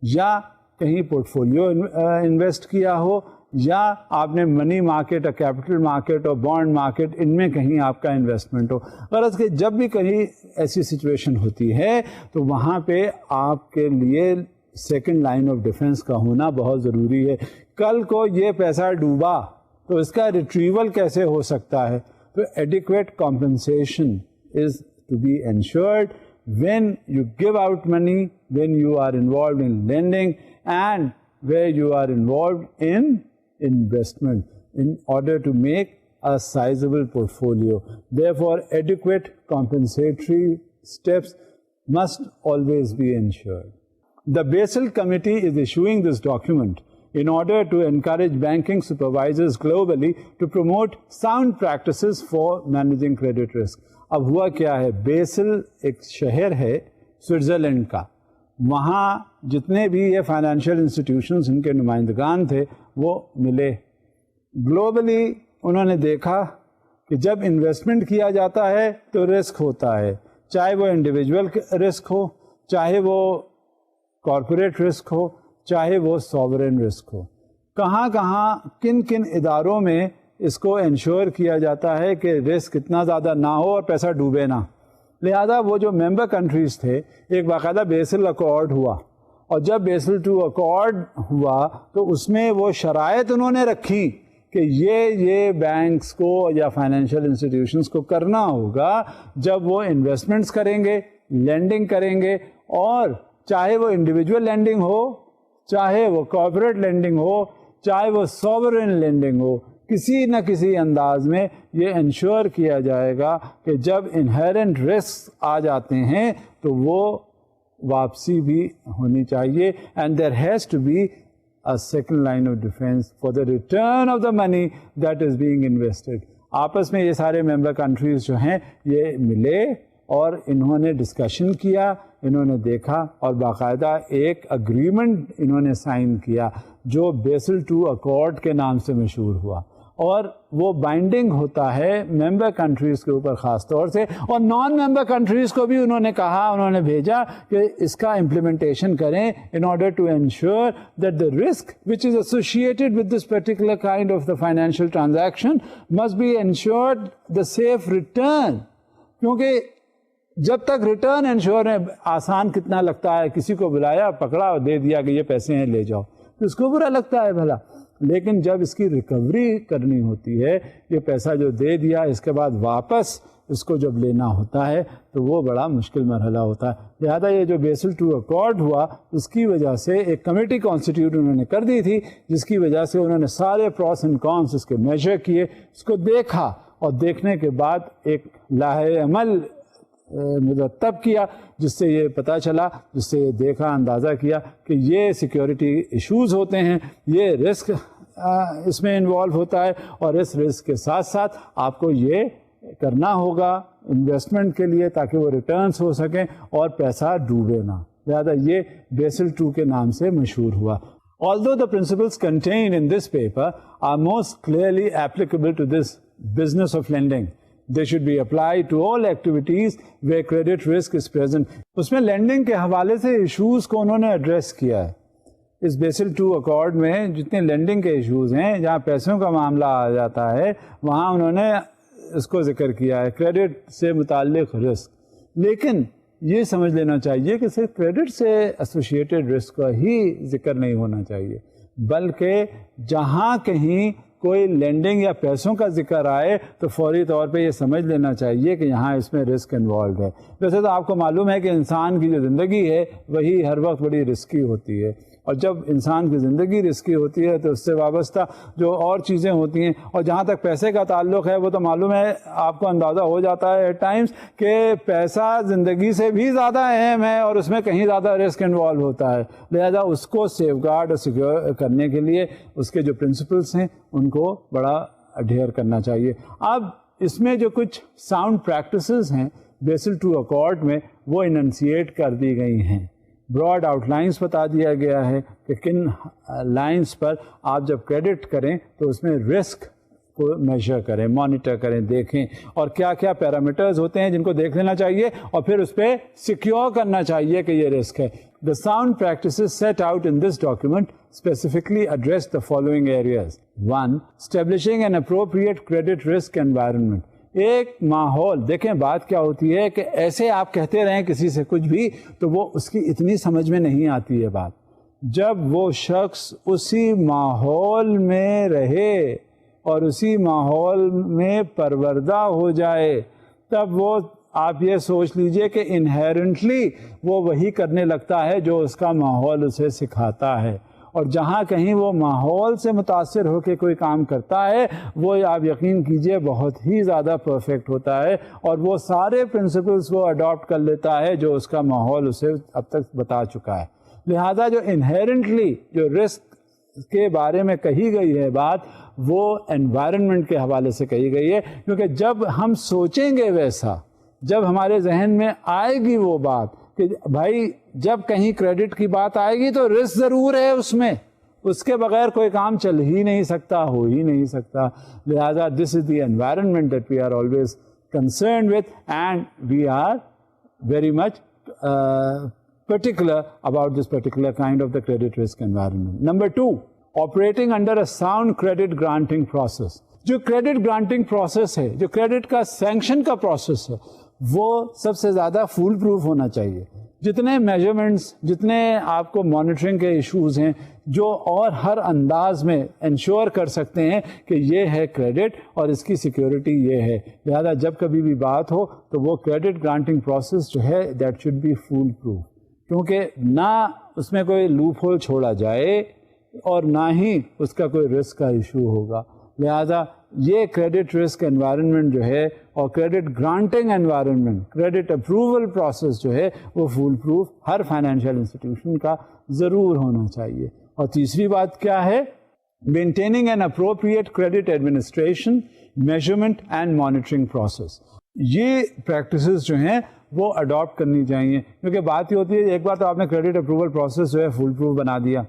یا کہیں پورٹ فولیو انویسٹ کیا ہو یا آپ نے منی مارکیٹ اور کیپٹل مارکیٹ اور بانڈ مارکیٹ ان میں کہیں آپ کا انویسٹمنٹ ہو. غرض کہ جب بھی کہیں ایسی سچویشن ہوتی ہے تو وہاں پہ آپ کے لیے سیکنڈ لائن آف ڈیفینس کا ہونا بہت ضروری ہے. کل کو یہ پیسہ ڈوبا تو اس کا ریٹریول کیسے ہو سکتا ہے, تو adequate compensation is to be insured when you give out money, when you are involved in lending and where you are involved in investment in order to make a sizable portfolio. Therefore, adequate compensatory steps must always be ensured. The Basel Committee is issuing this document in order to encourage banking supervisors globally to promote sound practices for managing credit risk. اب ہوا کیا ہے, Bessel ایک شہر ہے Switzerland کا, وہاں جتنے بھی یہ فائنینشیل انسٹیٹیوشنز ان کے نمائندگان تھے وہ ملے. گلوبلی انہوں نے دیکھا کہ جب انویسٹمنٹ کیا جاتا ہے تو رسک ہوتا ہے, چاہے وہ انڈیویجول رسک ہو, چاہے وہ کارپوریٹ رسک ہو, چاہے وہ ساورن رسک ہو. کہاں کہاں کن کن اداروں میں اس کو انشور کیا جاتا ہے کہ رسک اتنا زیادہ نہ ہو اور پیسہ ڈوبے نہ. لہذا وہ جو ممبر کنٹریز تھے ایک باقاعدہ بیسل اکارڈ ہوا, اور جب بیسل 2 اکارڈ ہوا تو اس میں وہ شرائط انہوں نے رکھی کہ یہ بینکس کو یا فائنینشیل انسٹیٹیوشنس کو کرنا ہوگا جب وہ انویسٹمنٹس کریں گے, لینڈنگ کریں گے, اور چاہے وہ انڈیویجول لینڈنگ ہو, چاہے وہ کارپوریٹ لینڈنگ ہو, چاہے وہ سوورن لینڈنگ ہو, کسی نہ کسی انداز میں یہ انشور کیا جائے گا کہ جب انہیرنٹ رسک آ جاتے ہیں تو وہ واپسی بھی ہونی چاہیے. And there has to be a second line of defence for the return of the money that is being invested. آپس میں یہ سارے ممبر کنٹریز جو ہیں یہ ملے اور انہوں نے ڈسکشن کیا انہوں نے دیکھا اور باقاعدہ ایک اگریمنٹ انہوں نے سائن کیا جو بیسل II اکارڈ کے نام سے مشہور ہوا, اور وہ بائنڈنگ ہوتا ہے ممبر کنٹریز کے اوپر خاص طور سے, اور نان ممبر کنٹریز کو بھی انہوں نے کہا, انہوں نے بھیجا کہ اس کا امپلیمنٹیشن کریں in order to ensure that the risk which is associated with this particular kind of the financial transaction must be ensured the safe return. کیونکہ جب تک ریٹرن انشور آسان کتنا لگتا ہے, کسی کو بلایا, پکڑا اور دے دیا کہ یہ پیسے ہیں لے جاؤ, تو اس کو برا لگتا ہے بھلا, لیکن جب اس کی ریکوری کرنی ہوتی ہے, یہ پیسہ جو دے دیا اس کے بعد واپس اس کو جب لینا ہوتا ہے تو وہ بڑا مشکل مرحلہ ہوتا ہے. لہذا یہ جو بیسل II اکارڈ ہوا اس کی وجہ سے ایک کمیٹی کانسٹیٹیوٹ انہوں نے کر دی تھی, جس کی وجہ سے انہوں نے سارے پروس اینڈ کونس اس کے میجر کیے, اس کو دیکھا, اور دیکھنے کے بعد ایک لاہ عمل مرتب کیا, جس سے یہ پتہ چلا, جس سے یہ دیکھا, اندازہ کیا کہ یہ سیکیورٹی ایشوز ہوتے ہیں, یہ رسک اس میں انوالو ہوتا ہے, اور اس رسک کے ساتھ ساتھ آپ کو یہ کرنا ہوگا انویسٹمنٹ کے لیے تاکہ وہ ریٹرنز ہو سکیں اور پیسہ ڈوبے نہ. لہذا یہ بیسل II کے نام سے مشہور ہوا. Although the principles contained in this paper are most clearly applicable to this business of lending, they should be applied to all activities where credit risk is present. اس میں لینڈنگ کے حوالے سے issues کو انہوں نے ایڈریس کیا ہے. اس Bessel II accord میں جتنے لینڈنگ کے ایشوز ہیں, جہاں پیسوں کا معاملہ آ جاتا ہے, وہاں انہوں نے اس کو ذکر کیا ہے, کریڈٹ سے متعلق رسک. لیکن یہ سمجھ لینا چاہیے کہ صرف کریڈٹ سے ایسوسیٹڈ رسک کا ہی ذکر نہیں ہونا چاہیے, بلکہ جہاں کہیں کوئی لینڈنگ یا پیسوں کا ذکر آئے تو فوری طور پہ یہ سمجھ لینا چاہیے کہ یہاں اس میں رسک انوالوڈ ہے. ویسے تو آپ کو معلوم ہے کہ انسان کی جو زندگی ہے وہی ہر وقت بڑی رسکی ہوتی ہے, اور جب انسان کی زندگی رسکی ہوتی ہے تو اس سے وابستہ جو اور چیزیں ہوتی ہیں, اور جہاں تک پیسے کا تعلق ہے وہ تو معلوم ہے, آپ کو اندازہ ہو جاتا ہے ایٹ ٹائمز کہ پیسہ زندگی سے بھی زیادہ اہم ہے اور اس میں کہیں زیادہ رسک انوالو ہوتا ہے. لہذا اس کو سیف گارڈ اور سیکیور کرنے کے لیے اس کے جو پرنسپلس ہیں ان کو بڑا اڈھیر کرنا چاہیے. اب اس میں جو کچھ ساؤنڈ پریکٹسز ہیں بیسل II اکارڈ میں وہ اننسیٹ کر دی گئی ہیں. براڈ آؤٹ لائنس بتا دیا گیا ہے کہ کن لائنس پر آپ جب کریڈٹ کریں تو اس میں رسک کو میجر کریں, مانیٹر کریں, دیکھیں, اور کیا کیا پیرامیٹرز ہوتے ہیں جن کو دیکھ لینا چاہیے اور پھر اس پہ سیکیور کرنا چاہیے کہ یہ رسک ہے. The sound practices set out in this document specifically address the following areas. 1. Establishing an appropriate credit risk environment. ایک ماحول, دیکھیں بات کیا ہوتی ہے کہ ایسے آپ کہتے رہیں کسی سے کچھ بھی تو وہ اس کی اتنی سمجھ میں نہیں آتی ہے بات. جب وہ شخص اسی ماحول میں رہے اور اسی ماحول میں پروردہ ہو جائے تب وہ, آپ یہ سوچ لیجئے کہ انہیرنٹلی وہ وہی کرنے لگتا ہے جو اس کا ماحول اسے سکھاتا ہے, اور جہاں کہیں وہ ماحول سے متاثر ہو کے کوئی کام کرتا ہے وہ آپ یقین کیجئے بہت ہی زیادہ پرفیکٹ ہوتا ہے, اور وہ سارے پرنسپلس وہ اڈاپٹ کر لیتا ہے جو اس کا ماحول اسے اب تک بتا چکا ہے. لہذا جو انہیرنٹلی جو رسک کے بارے میں کہی گئی ہے بات, وہ انوائرنمنٹ کے حوالے سے کہی گئی ہے, کیونکہ جب ہم سوچیں گے ویسا, جب ہمارے ذہن میں آئے گی وہ بات کہ بھائی جب کہیں کریڈٹ کی بات آئے گی تو رسک ضرور ہے اس میں, اس کے بغیر کوئی کام چل ہی نہیں سکتا, ہو ہی نہیں سکتا. لہذا this is the environment that we are always concerned with, and we are very much particular about this particular kind of the credit risk environment. Number 2, operating under a sound credit granting process. جو credit granting process ہے, جو credit کا sanction کا process ہے, وہ سب سے زیادہ fool proof ہونا چاہیے. جتنے میجرمنٹس, جتنے آپ کو مانیٹرنگ کے ایشوز ہیں جو اور ہر انداز میں انشور کر سکتے ہیں کہ یہ ہے کریڈٹ اور اس کی سیکیورٹی یہ ہے. لہذا جب کبھی بھی بات ہو تو وہ کریڈٹ گرانٹنگ پروسیس جو ہے that should be foolproof, کیونکہ نہ اس میں کوئی لوپ ہول چھوڑا جائے اور نہ ہی اس کا کوئی رسک کا ایشو ہوگا. لہذا یہ کریڈٹ رسک انوائرنمنٹ جو ہے اور credit granting environment, credit approval process جو ہے وہ فول پروف ہر فائنینشیل انسٹیٹیوشن کا ضرور ہونا چاہیے. اور تیسری بات کیا ہے, maintaining an appropriate credit administration, measurement and monitoring process. یہ پریکٹسز جو ہیں وہ اڈاپٹ کرنی چاہیے. کیونکہ بات یہ ہوتی ہے ایک بار تو آپ نے کریڈٹ اپروول پروسیس جو ہے فول پروف بنا دیا,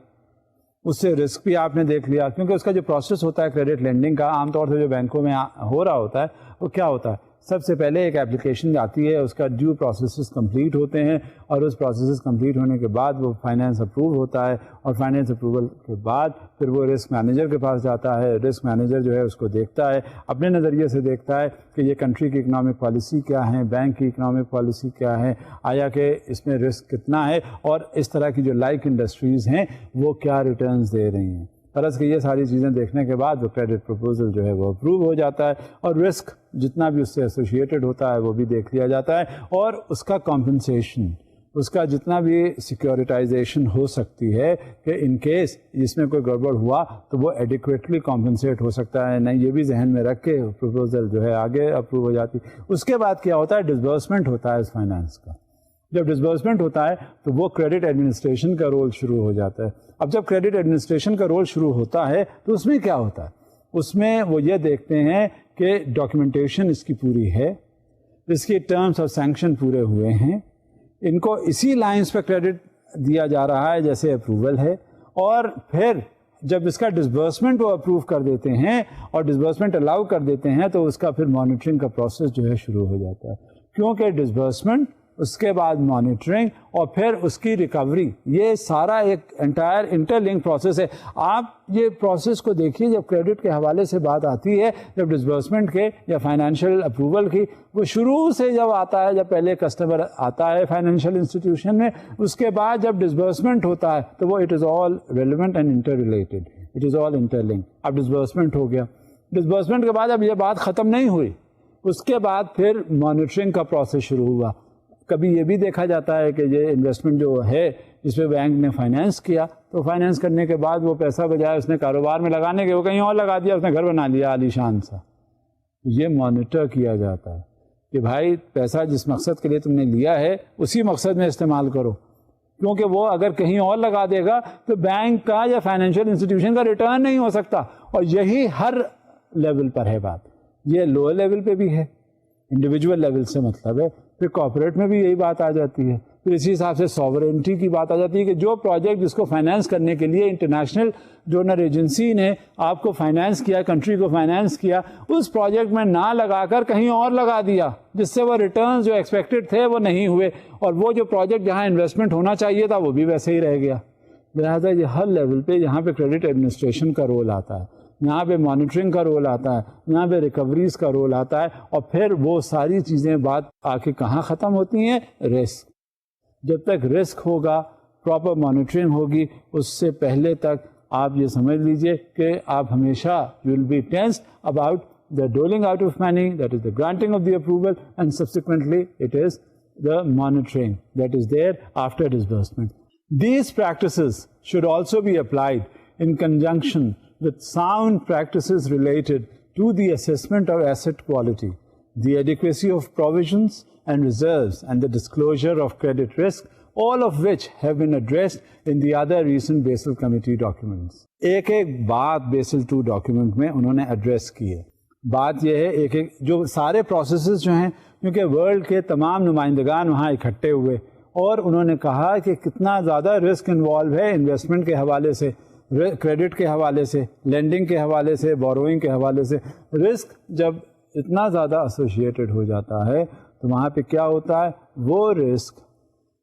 اس سے رسک بھی آپ نے دیکھ لیا. کیونکہ اس کا جو پروسیس ہوتا ہے کریڈٹ لینڈنگ کا, عام طور سے جو بینکوں میں ہو رہا ہوتا ہے وہ کیا ہوتا ہے, سب سے پہلے ایک اپلیکیشن آتی ہے, اس کا ڈیو پروسیسز کمپلیٹ ہوتے ہیں, اور اس پروسیسز کمپلیٹ ہونے کے بعد وہ فائنینس اپروو ہوتا ہے, اور فائنینس اپروول کے بعد پھر وہ رسک مینیجر کے پاس جاتا ہے. رسک مینیجر جو ہے اس کو دیکھتا ہے, اپنے نظریے سے دیکھتا ہے کہ یہ کنٹری کی اکنامک پالیسی کیا ہے, بینک کی اکنامک پالیسی کیا ہے, آیا کہ اس میں رسک کتنا ہے, اور اس طرح کی جو لائک انڈسٹریز ہیں وہ کیا ریٹرنز دے رہی ہیں. فرض کہ یہ ساری چیزیں دیکھنے کے بعد وہ کریڈٹ پروپوزل جو ہے وہ اپروو ہو جاتا ہے, اور رسک جتنا بھی اس سے ایسوسیٹڈ ہوتا ہے وہ بھی دیکھ لیا جاتا ہے, اور اس کا کمپنسیشن, اس کا جتنا بھی سیکیورٹائزیشن ہو سکتی ہے کہ ان کیس جس میں کوئی گڑبڑ ہوا تو وہ ایڈیکویٹلی کمپنسیٹ ہو سکتا ہے. نہیں, یہ بھی ذہن میں رکھ کے پروپوزل جو ہے آگے اپروو ہو جاتی. اس کے بعد کیا ہوتا ہے, ڈسبرسمنٹ ہوتا ہے اس فائنانس کا. جب ڈسبرسمنٹ ہوتا ہے تو وہ کریڈٹ ایڈمنسٹریشن کا رول شروع ہو جاتا ہے. اب جب کریڈٹ ایڈمنسٹریشن کا رول شروع ہوتا ہے تو اس میں کیا ہوتا ہے, اس میں وہ یہ دیکھتے ہیں کہ ڈاکیومنٹیشن اس کی پوری ہے, اس کی ٹرمز اور سینکشن پورے ہوئے ہیں, ان کو اسی لائنز پہ کریڈٹ دیا جا رہا ہے جیسے اپروول ہے, اور پھر جب اس کا ڈسبرسمنٹ وہ اپروو کر دیتے ہیں اور ڈسبرسمنٹ الاؤ کر دیتے ہیں تو اس کا پھر مانیٹرنگ کا پروسیس جو ہے شروع ہو جاتا ہے. کیونکہ ڈسبرسمنٹ, اس کے بعد مانیٹرنگ, اور پھر اس کی ریکوری, یہ سارا ایک انٹائر انٹر لنک پروسیس ہے. آپ یہ پروسیس کو دیکھیے, جب کریڈٹ کے حوالے سے بات آتی ہے, جب ڈسبرسمنٹ کے یا فائنینشیل اپروول کی, وہ شروع سے جب آتا ہے, جب پہلے کسٹمر آتا ہے فائنینشیل انسٹیٹیوشن میں, اس کے بعد جب ڈسبرسمنٹ ہوتا ہے تو وہ it is all relevant and interrelated, it is all interlink. اب ڈسبرسمنٹ ہو گیا, ڈسبرسمنٹ کے بعد اب یہ بات ختم نہیں ہوئی, اس کے بعد پھر مانیٹرنگ کا پروسیس شروع ہوا. کبھی یہ بھی دیکھا جاتا ہے کہ یہ انویسٹمنٹ جو ہے جس پہ بینک نے فائنینس کیا, تو فائنینس کرنے کے بعد وہ پیسہ بجائے اس نے کاروبار میں لگانے کے وہ کہیں اور لگا دیا, اس نے گھر بنا لیا عالی شان سا. یہ مانیٹر کیا جاتا ہے کہ بھائی پیسہ جس مقصد کے لیے تم نے لیا ہے اسی مقصد میں استعمال کرو, کیونکہ وہ اگر کہیں اور لگا دے گا تو بینک کا یا فائنینشیل انسٹیٹیوشن کا ریٹرن نہیں ہو سکتا. اور یہی ہر لیول پر ہے بات, یہ لوور لیول پہ بھی ہے, انڈیویجول لیول سے مطلب ہے, پھر کارپوریٹ میں بھی یہی بات آ جاتی ہے. پھر اسی حساب سے سوورینٹی کی بات آ جاتی ہے کہ جو پروجیکٹ جس کو فائنینس کرنے کے لیے انٹرنیشنل ڈونر ایجنسی نے آپ کو فائنینس کیا, کنٹری کو فائنینس کیا, اس پروجیکٹ میں نہ لگا کر کہیں اور لگا دیا, جس سے وہ ریٹرنز جو ایکسپیکٹڈ تھے وہ نہیں ہوئے, اور وہ جو پروجیکٹ جہاں انویسٹمنٹ ہونا چاہیے تھا وہ بھی ویسے ہی رہ گیا. لہٰذا یہ ہر لیول پہ یہاں پہ کریڈٹ ایڈمنسٹریشن کا رول آتا ہے, یہاں پہ مانیٹرنگ کا رول آتا ہے, یہاں پہ ریکوریز کا رول آتا ہے, اور پھر وہ ساری چیزیں بات آ کے کہاں ختم ہوتی ہیں, رسک. جب تک رسک ہوگا, پراپر مانیٹرنگ ہوگی, اس سے پہلے تک آپ یہ سمجھ لیجئے کہ آپ ہمیشہ you will be tense about the doling out of money, that is the granting of the approval, and subsequently it is the monitoring that is there after disbursement. These practices should also be applied in conjunction with sound practices related to the assessment of asset quality, the adequacy of provisions and reserves, and the disclosure of credit risk, all of which have been addressed in the other recent Basel Committee documents. ایک بات Basel II document میں انہوں نے address کی ہے. بات یہ ہے ایک جو سارے پروسیسز جو ہیں, کیونکہ ورلڈ کے تمام نمائندگان وہاں اکٹھے ہوئے, اور انہوں نے کہا کہ کتنا زیادہ رسک انوالو ہے انویسٹمنٹ کے حوالے سے, کریڈٹ کے حوالے سے, لینڈنگ کے حوالے سے, بوروئنگ کے حوالے سے. رسک جب اتنا زیادہ ایسوسیٹڈ ہو جاتا ہے تو وہاں پہ کیا ہوتا ہے, وہ رسک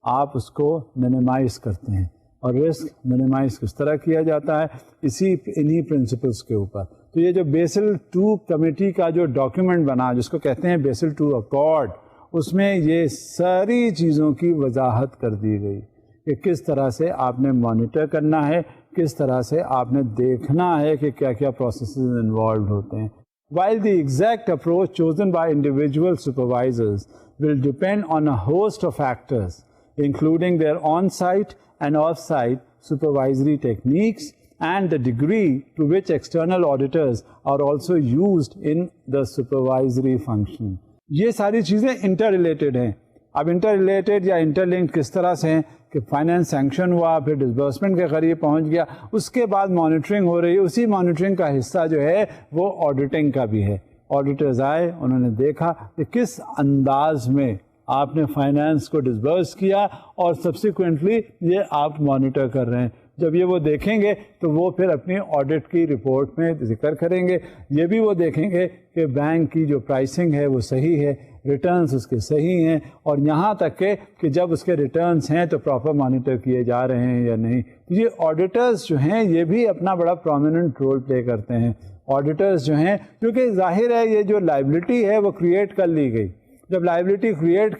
آپ اس کو منیمائز کرتے ہیں. اور رسک منیمائز کس طرح کیا جاتا ہے, انہی پرنسپلس کے اوپر. تو یہ جو بیسل II کمیٹی کا جو ڈاکیومنٹ بنا, جس کو کہتے ہیں بیسل II اکارڈ, اس میں یہ ساری چیزوں کی وضاحت کر دی گئی کہ کس طرح سے آپ نے مانیٹر کرنا ہے, کس طرح سے آپ نے دیکھنا ہے کہ کیا کیا پروسیسز انوالوڈ ہوتے ہیں. While the exact approach chosen by individual supervisors will depend on a host of factors, including their on-site and off-site supervisory techniques and the degree to which external auditors are also used in the supervisory function. یہ ساری چیزیں inter related ہیں. اب inter related یا inter link کس طرح سے ہیں کہ فائنینس سینکشن ہوا, پھر ڈسبرسمنٹ کے قریب پہنچ گیا, اس کے بعد مانیٹرنگ ہو رہی ہے, اسی مانیٹرنگ کا حصہ جو ہے وہ آڈیٹنگ کا بھی ہے. آڈیٹرز آئے, انہوں نے دیکھا کہ کس انداز میں آپ نے فائنانس کو ڈسبرس کیا اور سبسیکوینٹلی یہ آپ مانیٹر کر رہے ہیں. جب یہ وہ دیکھیں گے تو وہ پھر اپنی آڈٹ کی رپورٹ میں ذکر کریں گے. یہ بھی وہ دیکھیں گے کہ بینک کی جو پرائسنگ ہے وہ صحیح ہے, ریٹرنز اس کے صحیح ہیں, اور یہاں تک کہ جب اس کے ریٹرنز ہیں تو پراپر مانیٹر کیے جا رہے ہیں یا نہیں. یہ آڈیٹرز جو ہیں یہ بھی اپنا بڑا پرومیننٹ رول پلے کرتے ہیں. آڈیٹرز جو ہیں, کیونکہ ظاہر ہے یہ جو لائبلٹی ہے وہ کریٹ کر لی گئی. جب لائبلٹی کریٹ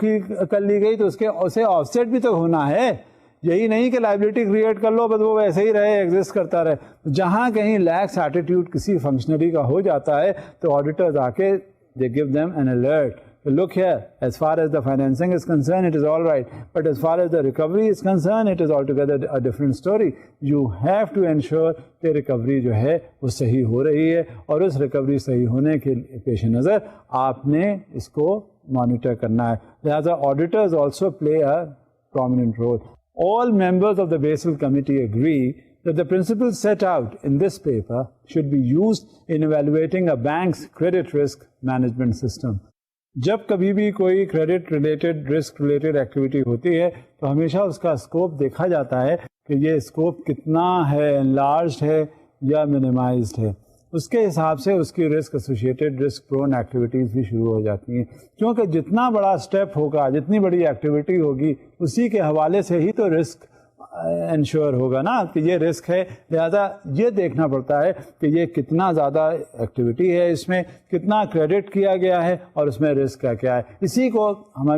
کر لی گئی تو اسے آف سیٹ بھی تو ہونا ہے. یہی نہیں کہ لائبلٹی کریٹ کر لو بس وہ ویسے ہی رہے, ایگزسٹ کرتا رہے. جہاں کہیں لیکس ایٹیٹیوڈ کسی فنکشنری کا ہو جاتا ہے تو آڈیٹرز آ کے they gave them an alert. Look here, as far as the financing is concerned, it is all right. But as far as the recovery is concerned, it is altogether a different story. You have to ensure کہ recovery جو ہے وہ صحیح ہو رہی ہے, اور اس recovery صحیح ہونے کے پیش نظر آپ نے اس کو monitor کرنا ہے. لہذا auditors also play a prominent role. All members of the Basel Committee agree that the principles set out in this paper should be used in evaluating a bank's credit risk management system. جب کبھی بھی کوئی credit related risk related activity ہوتی ہے تو ہمیشہ اس کا scope دیکھا جاتا ہے کہ یہ اسکوپ کتنا ہے, انلارجڈ ہے یا منیمائزڈ ہے. اس کے حساب سے اس کی رسک ایسوسیٹڈ رسک پرون ایکٹیویٹیز بھی شروع ہو جاتی ہیں, کیونکہ جتنا بڑا اسٹیپ ہوگا, جتنی بڑی ایکٹیویٹی ہوگی, اسی کے حوالے سے ہی تو رسک انشور ہوگا نا کہ یہ رسک ہے. لہذا یہ دیکھنا پڑتا ہے کہ یہ کتنا زیادہ ایکٹیویٹی ہے, اس میں کتنا کریڈٹ کیا گیا ہے, اور اس میں رسک کا کیا ہے. اسی کو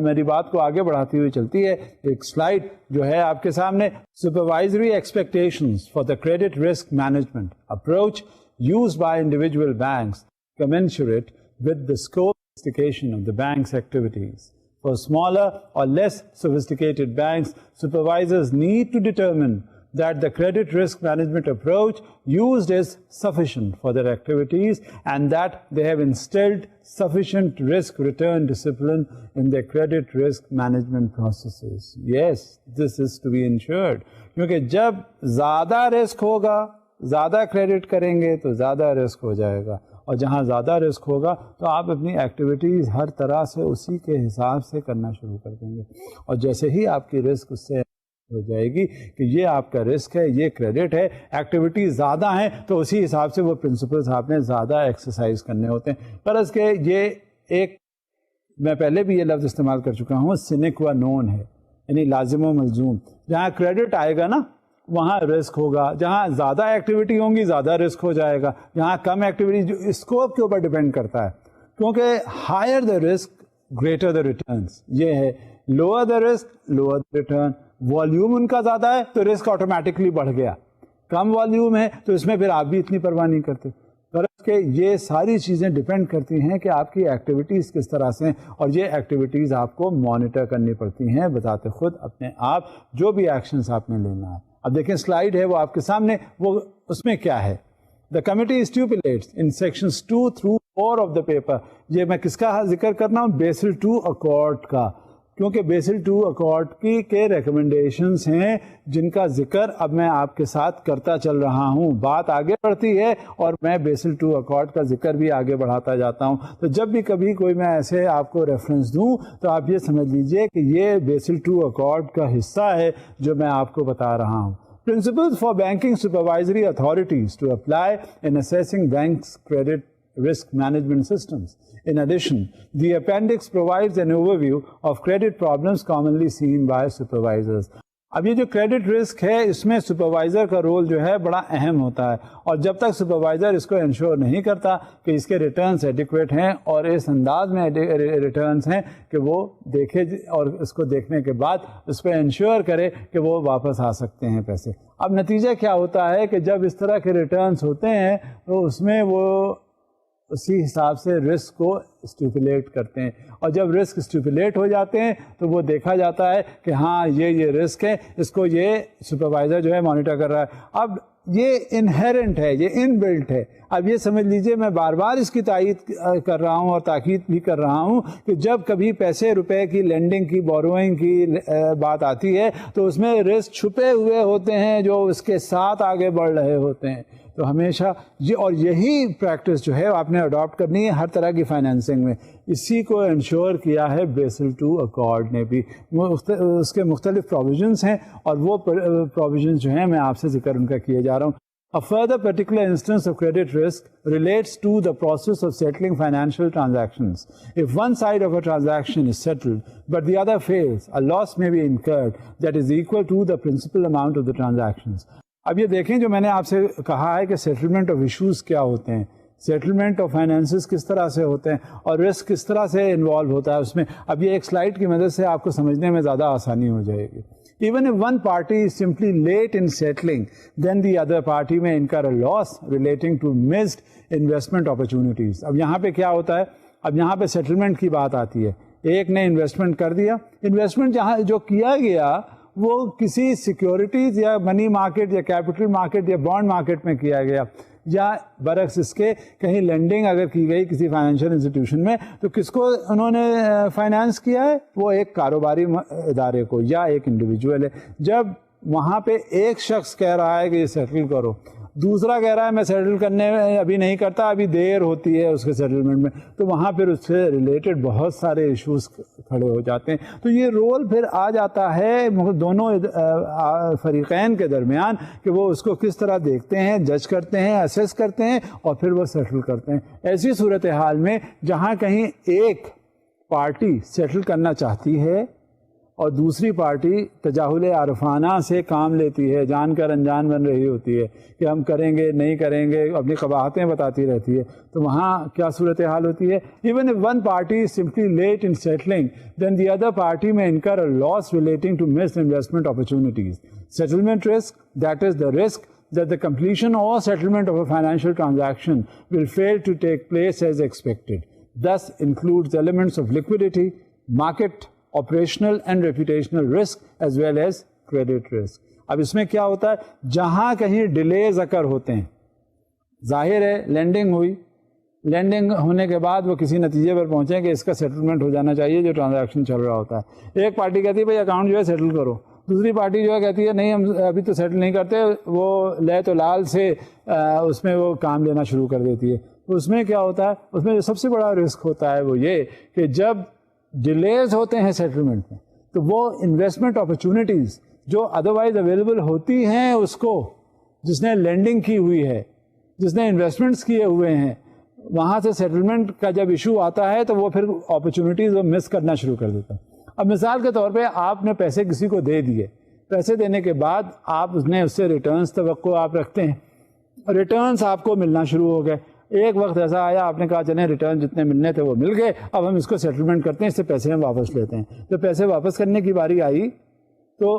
میری بات کو آگے بڑھاتی ہوئی چلتی ہے ایک سلائڈ جو ہے آپ کے سامنے. Supervisory expectations for the credit risk management approach used by individual banks commensurate with the scope and sophistication of the bank's activities. For smaller or less sophisticated banks, supervisors need to determine that the credit risk management approach used is sufficient for their activities and that they have instilled sufficient risk return discipline in their credit risk management processes. Yes, this is to be ensured. کیونکہ جب زیادہ risk ہوگا, زیادہ credit کریں گے تو زیادہ risk ہو جائے گا, اور جہاں زیادہ رسک ہوگا تو آپ اپنی ایکٹیویٹیز ہر طرح سے اسی کے حساب سے کرنا شروع کر دیں گے. اور جیسے ہی آپ کی رسک اس سے ہو جائے گی کہ یہ آپ کا رسک ہے, یہ کریڈٹ ہے, ایکٹیویٹیز زیادہ ہیں, تو اسی حساب سے وہ پرنسپلس آپ نے زیادہ ایکسرسائز کرنے ہوتے ہیں. فرض کہ یہ ایک, میں پہلے بھی یہ لفظ استعمال کر چکا ہوں, سine qua non ہے, یعنی لازم و ملزوم. جہاں کریڈٹ آئے گا نا وہاں رسک ہوگا, جہاں زیادہ ایکٹیویٹی ہوں گی زیادہ رسک ہو جائے گا, جہاں کم ایکٹیویٹی, جو اسکوپ کے اوپر ڈیپینڈ کرتا ہے, کیونکہ higher the risk greater the returns, یہ ہے. Lower the risk lower the return. Volume ان کا زیادہ ہے تو رسک آٹومیٹکلی بڑھ گیا, کم والیوم ہے تو اس میں پھر آپ بھی اتنی پرواہ نہیں کرتے. فرض کہ یہ ساری چیزیں ڈیپینڈ کرتی ہیں کہ آپ کی ایکٹیویٹیز کس طرح سے ہیں, اور یہ ایکٹیویٹیز آپ کو مانیٹر کرنی پڑتی ہیں بذات خود اپنے آپ, جو بھی ایکشنز آپ نے لینا ہے. اب دیکھیں سلائیڈ ہے وہ آپ کے سامنے, وہ اس میں کیا ہے. The committee stipulates in sections 2 through 4 of the paper. یہ میں کس کا ذکر کرنا ہوں, بیسل 2 اکارڈ کا, کیونکہ بیسل 2 اکارڈ کی کے ریکمنڈیشنز ہیں جن کا ذکر اب میں آپ کے ساتھ کرتا چل رہا ہوں. بات آگے بڑھتی ہے اور میں بیسل 2 اکارڈ کا ذکر بھی آگے بڑھاتا جاتا ہوں. تو جب بھی کبھی کوئی میں ایسے آپ کو ریفرنس دوں تو آپ یہ سمجھ لیجئے کہ یہ بیسل 2 اکارڈ کا حصہ ہے جو میں آپ کو بتا رہا ہوں. Principles for banking supervisory authorities to apply in assessing banks' credit risk management systems. In addition, the appendix provides an overview of credit problems commonly seen by supervisors. اب یہ جو کریڈٹ رسک ہے اس میں سپروائزر کا role جو ہے بڑا اہم ہوتا ہے, اور جب تک سپروائزر اس کو انشور نہیں کرتا کہ اس کے ریٹرنز ایڈیکویٹ ہیں اور اس انداز میں ریٹرنز ہیں کہ وہ دیکھے اور اس کو دیکھنے کے بعد اس پہ انشور کرے کہ وہ واپس آ سکتے ہیں پیسے. اب نتیجہ کیا ہوتا ہے کہ جب اس طرح کے ریٹرنز ہوتے ہیں تو اس میں وہ اسی حساب سے رسک کو اسٹیپولیٹ کرتے ہیں, اور جب رسک اسٹیپولیٹ ہو جاتے ہیں تو وہ دیکھا جاتا ہے کہ ہاں یہ رسک ہے, اس کو یہ سپروائزر جو ہے مانیٹر کر رہا ہے. اب یہ انہیرنٹ ہے, یہ ان بلٹ ہے. اب یہ سمجھ لیجئے میں بار بار اس کی تائید کر رہا ہوں اور تاکید بھی کر رہا ہوں کہ جب کبھی پیسے روپے کی لینڈنگ کی, بوروئنگ کی بات آتی ہے تو اس میں رسک چھپے ہوئے ہوتے ہیں جو اس کے ساتھ آگے بڑھ رہے ہوتے ہیں. تو ہمیشہ یہی پریکٹس جو ہے آپ نے اڈاپٹ کرنی ہے ہر طرح کی فائنینسنگ میں. اسی کو انشور کیا ہے بیسل II اکارڈ نے بھی. اس کے مختلف پروویژنس ہیں اور وہ پروویژنس جو ہیں میں آپ سے ذکر ان کا کیے جا رہا ہوں. A further particular instance of credit risk relates to the process of settling financial transactions. If one side of a transaction is settled, but the other fails, a loss may be incurred that is equal to the principal amount of the transactions. اب یہ دیکھیں جو میں نے آپ سے کہا ہے کہ سیٹلمنٹ آف ایشوز کیا ہوتے ہیں, سیٹلمنٹ آف فائنینسز کس طرح سے ہوتے ہیں اور رسک کس طرح سے انوالو ہوتا ہے اس میں. اب یہ ایک سلائڈ کی مدد سے آپ کو سمجھنے میں زیادہ آسانی ہو جائے گی. Even if one party is simply late in settling, then the other party may incur a loss relating to missed investment opportunities. اب یہاں پہ کیا ہوتا ہے, اب یہاں پہ سیٹلمنٹ کی بات آتی ہے. ایک نے انویسٹمنٹ کر دیا, انویسٹمنٹ جہاں جو کیا گیا وہ کسی سیکیورٹیز یا منی مارکیٹ یا کیپٹل مارکیٹ یا بانڈ مارکیٹ میں کیا گیا, یا برعکس اس کے کہیں لینڈنگ اگر کی گئی کسی فائنینشیل انسٹیٹیوشن میں تو کس کو انہوں نے فائنانس کیا ہے, وہ ایک کاروباری ادارے کو یا ایک انڈیویجول ہے. جب وہاں پہ ایک شخص کہہ رہا ہے کہ یہ سیٹل کرو, دوسرا کہہ رہا ہے میں سیٹل کرنے میں ابھی نہیں کرتا, ابھی دیر ہوتی ہے اس کے سیٹلمنٹ میں, تو وہاں پھر اس سے ریلیٹڈ بہت سارے ایشوز کھڑے ہو جاتے ہیں. تو یہ رول پھر آ جاتا ہے دونوں فریقین کے درمیان کہ وہ اس کو کس طرح دیکھتے ہیں, جج کرتے ہیں, اسیس کرتے ہیں اور پھر وہ سیٹل کرتے ہیں. ایسی صورتحال میں جہاں کہیں ایک پارٹی سیٹل کرنا چاہتی ہے اور دوسری پارٹی تجاہل عارفانہ سے کام لیتی ہے, جان کر انجان بن رہی ہوتی ہے کہ ہم کریں گے نہیں کریں گے, اپنی قباحتیں بتاتی رہتی ہے, تو وہاں کیا صورتحال ہوتی ہے. Even if one party is simply late in settling, then the other party may incur a loss relating to missed investment opportunities. Settlement risk, that is the risk that the completion or settlement of a financial transaction will fail to take place as expected. Thus includes elements of liquidity, market operational and reputational risk as well as credit risk. اب اس میں کیا ہوتا ہے, جہاں کہیں delays اکر ہوتے ہیں, ظاہر ہے لینڈنگ ہوئی, لینڈنگ ہونے کے بعد وہ کسی نتیجے پر پہنچے کہ اس کا سیٹلمنٹ ہو جانا چاہیے جو ٹرانزیکشن چل رہا ہوتا ہے. ایک پارٹی کہتی ہے بھائی اکاؤنٹ جو ہے سیٹل کرو, دوسری پارٹی جو ہے کہتی ہے نہیں ہم ابھی تو سیٹل نہیں کرتے, وہ لے تو لال سے اس میں وہ کام لینا شروع کر دیتی ہے. اس میں کیا ہوتا ہے, اس میں جو سب سے بڑا رسک ہوتا ہے وہ یہ کہ جب ڈیلیز ہوتے ہیں سیٹلمنٹ میں تو وہ انویسٹمنٹ اپرچونیٹیز جو ادروائز اویلیبل ہوتی ہیں اس کو, جس نے لینڈنگ کی ہوئی ہے, جس نے انویسٹمنٹس کیے ہوئے ہیں, وہاں سے سیٹلمنٹ کا جب ایشو آتا ہے تو وہ پھر اپرچونیٹیز وہ مس کرنا شروع کر دیتا ہے. اب مثال کے طور پہ آپ نے پیسے کسی کو دے دیے, پیسے دینے کے بعد آپ نے اس سے ریٹرنز توقع آپ رکھتے ہیں, ریٹرنز آپ کو ملنا شروع ہو گئے. ایک وقت ایسا آیا آپ نے کہا چلیں ریٹرن جتنے ملنے تھے وہ مل گئے, اب ہم اس کو سیٹلمنٹ کرتے ہیں, اس سے پیسے ہم واپس لیتے ہیں. جب پیسے واپس کرنے کی باری آئی تو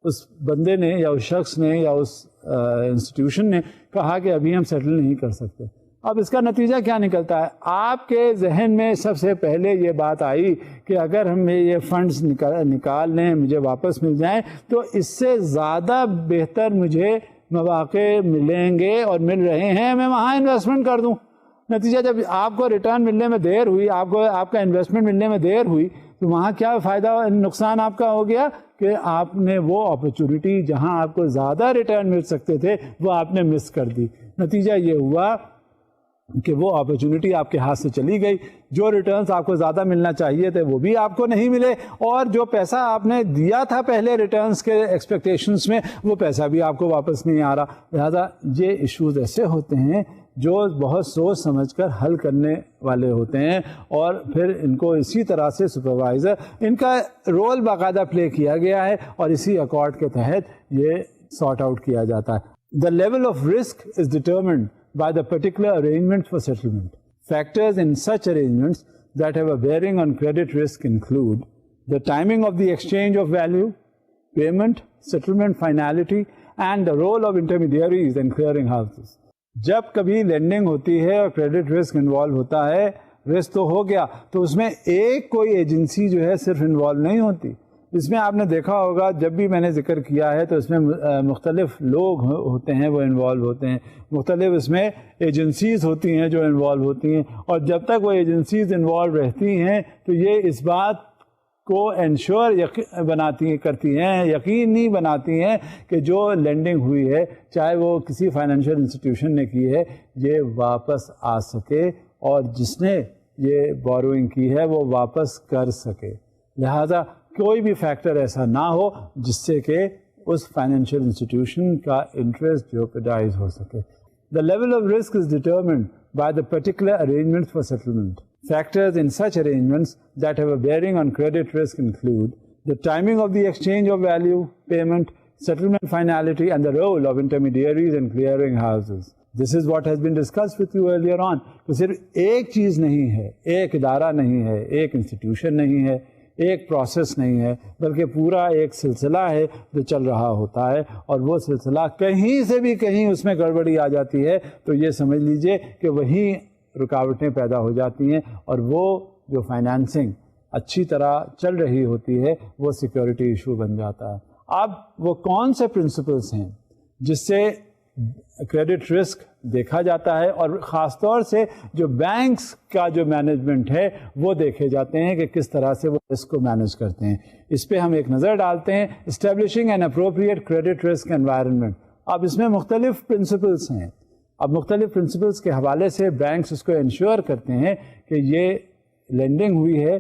اس بندے نے یا اس شخص نے یا اس انسٹیٹیوشن نے کہا کہ ابھی ہم سیٹل نہیں کر سکتے. اب اس کا نتیجہ کیا نکلتا ہے, آپ کے ذہن میں سب سے پہلے یہ بات آئی کہ اگر ہم یہ فنڈز نکال لیں, مجھے واپس مل جائیں, تو اس سے زیادہ بہتر مجھے مواقع ملیں گے اور مل رہے ہیں, میں وہاں انویسٹمنٹ کر دوں. نتیجہ جب آپ کو ریٹرن ملنے میں دیر ہوئی, آپ کا انویسٹمنٹ ملنے میں دیر ہوئی, تو وہاں کیا فائدہ نقصان آپ کا ہو گیا کہ آپ نے وہ اپرچونٹی جہاں آپ کو زیادہ ریٹرن مل سکتے تھے وہ آپ نے مس کر دی. نتیجہ یہ ہوا کہ وہ اپرچونٹی آپ کے ہاتھ سے چلی گئی, جو ریٹرنز آپ کو زیادہ ملنا چاہیے تھے وہ بھی آپ کو نہیں ملے, اور جو پیسہ آپ نے دیا تھا پہلے ریٹرنز کے ایکسپیکٹیشنز میں وہ پیسہ بھی آپ کو واپس نہیں آ رہا. لہٰذا یہ ایشوز ایسے ہوتے ہیں جو بہت سوچ سمجھ کر حل کرنے والے ہوتے ہیں, اور پھر ان کو اسی طرح سے سپروائزر, ان کا رول باقاعدہ پلے کیا گیا ہے اور اسی اکارڈ کے تحت یہ سارٹ آؤٹ کیا جاتا ہے. The level of risk is determined by the particular arrangements for settlement. Factors in such arrangements that have a bearing on credit risk include the timing of the exchange of value, payment, settlement finality, and the role of intermediaries and clearing houses. جب کبھی landing ہوتی ہے اور credit risk involve ہوتا ہے, risk تو ہو گیا, تو اس میں ایک کوئی ایجنسی جو ہے صرف انوالو نہیں ہوتی. اس میں آپ نے دیکھا ہوگا جب بھی میں نے ذکر کیا ہے تو اس میں مختلف لوگ ہوتے ہیں وہ انوالو ہوتے ہیں, مختلف اس میں ایجنسیز ہوتی ہیں جو انوالو ہوتی ہیں, اور جب تک وہ ایجنسیز انوالو رہتی ہیں تو یہ اس بات کو انشور کرتی ہیں، یقینی بناتی ہیں کہ جو لینڈنگ ہوئی ہے چاہے وہ کسی فائنینشیل انسٹیٹیوشن نے کی ہے یہ واپس آ سکے اور جس نے یہ بوروئنگ کی ہے وہ واپس کر سکے. لہذا کوئی بھی فیکٹر ایسا نہ ہو جس سے کہ اس فائنینشیل انسٹیٹیوشن کا انٹرسٹ جیوپرڈائز ہو سکے. The level of risk is determined by the particular arrangements for settlement. Factors in such arrangements that have a bearing on credit risk include the timing of the exchange of value, payment, settlement finality, and the role of intermediaries and clearing houses. This is what has been discussed with you earlier on. تو صرف ایک چیز نہیں ہے، ایک ادارہ نہیں ہے، ایک انسٹیٹیوشن نہیں ہے، ایک پروسیس نہیں ہے، بلکہ پورا ایک سلسلہ ہے جو چل رہا ہوتا ہے، اور وہ سلسلہ کہیں سے بھی کہیں اس میں گڑبڑی آ جاتی ہے تو یہ سمجھ لیجئے کہ وہیں رکاوٹیں پیدا ہو جاتی ہیں، اور وہ جو فائنانسنگ اچھی طرح چل رہی ہوتی ہے وہ سیکیورٹی ایشو بن جاتا ہے. اب وہ کون سے پرنسپلس ہیں جس سے کریڈٹ رسک دیکھا جاتا ہے، اور خاص طور سے جو بینکس کا جو مینجمنٹ ہے وہ دیکھے جاتے ہیں کہ کس طرح سے وہ رسک کو مینج کرتے ہیں. اس پہ ہم ایک نظر ڈالتے ہیں. Establishing an appropriate credit risk environment. اب اس میں مختلف پرنسپلس ہیں. اب مختلف پرنسپلس کے حوالے سے بینکس اس کو انشور کرتے ہیں کہ یہ لینڈنگ ہوئی ہے.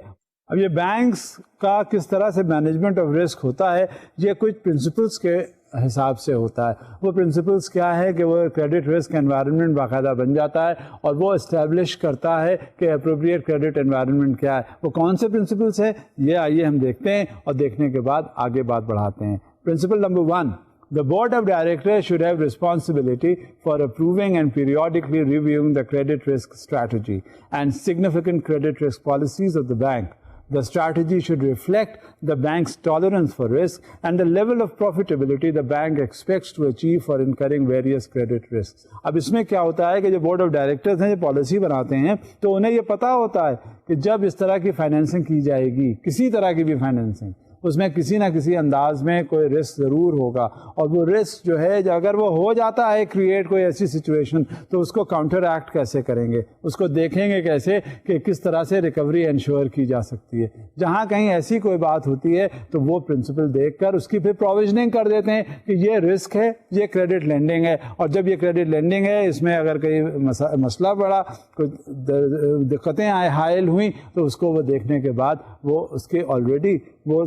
اب یہ بینکس کا کس طرح سے مینجمنٹ آف رسک ہوتا ہے یہ کچھ پرنسپلس کے حساب سے ہوتا ہے. وہ پرنسپلس کیا ہے کہ وہ کریڈٹ رسک انوائرمنٹ باقاعدہ بن جاتا ہے اور وہ اسٹیبلش کرتا ہے کہ اپروپریٹ کریڈٹ انوائرمنٹ کیا ہے. وہ کون سے پرنسپلس ہیں یہ آئیے ہم دیکھتے ہیں اور دیکھنے کے بعد آگے بات بڑھاتے ہیں. Principle number 1, the board of directors should have responsibility for approving and periodically reviewing the credit risk strategy and significant credit risk policies of the bank. The strategy should reflect the bank's tolerance for risk and the level of profitability the bank expects to achieve for incurring various credit risks. اب اس میں کیا ہوتا ہے کہ جو board of directors ہیں جو policy بناتے ہیں تو انہیں یہ پتا ہوتا ہے کہ جب اس طرح کی فائنینسنگ کی جائے گی، کسی طرح کی بھی فائنینسنگ، اس میں کسی نہ کسی انداز میں کوئی رسک ضرور ہوگا، اور وہ رسک جو ہے اگر وہ ہو جاتا ہے کریٹ کوئی ایسی سچویشن تو اس کو کاؤنٹر ایکٹ کیسے کریں گے، اس کو دیکھیں گے کیسے کہ کس طرح سے ریکوری انشور کی جا سکتی ہے. جہاں کہیں ایسی کوئی بات ہوتی ہے تو وہ پرنسپل دیکھ کر اس کی پھر پروویژننگ کر دیتے ہیں کہ یہ رسک ہے، یہ کریڈٹ لینڈنگ ہے، اور جب یہ کریڈٹ لینڈنگ ہے اس میں اگر کوئی مسئلہ پڑا، کوئی دقتیں حائل ہوئیں تو اس کو وہ دیکھنے کے بعد وہ اس کے آلریڈی وہ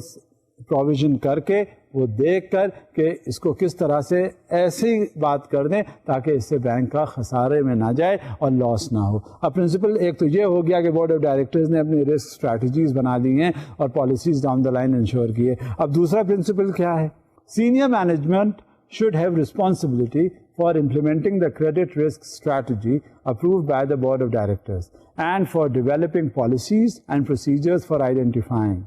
پروویژن کر کے وہ دیکھ کر کہ اس کو کس طرح سے ایسی بات کر دیں تاکہ اس سے بینک کا خسارے میں نہ جائے اور لاس نہ ہو. اب پرنسپل ایک تو یہ ہو گیا کہ بورڈ آف ڈائریکٹرز نے اپنی رسک اسٹریٹجیز بنا لی ہیں اور policies down the line ensure کی ہے. اب دوسرا پرنسپل کیا ہے؟ Senior management should have responsibility for implementing the credit risk strategy approved by the board of directors and for developing policies and procedures for identifying,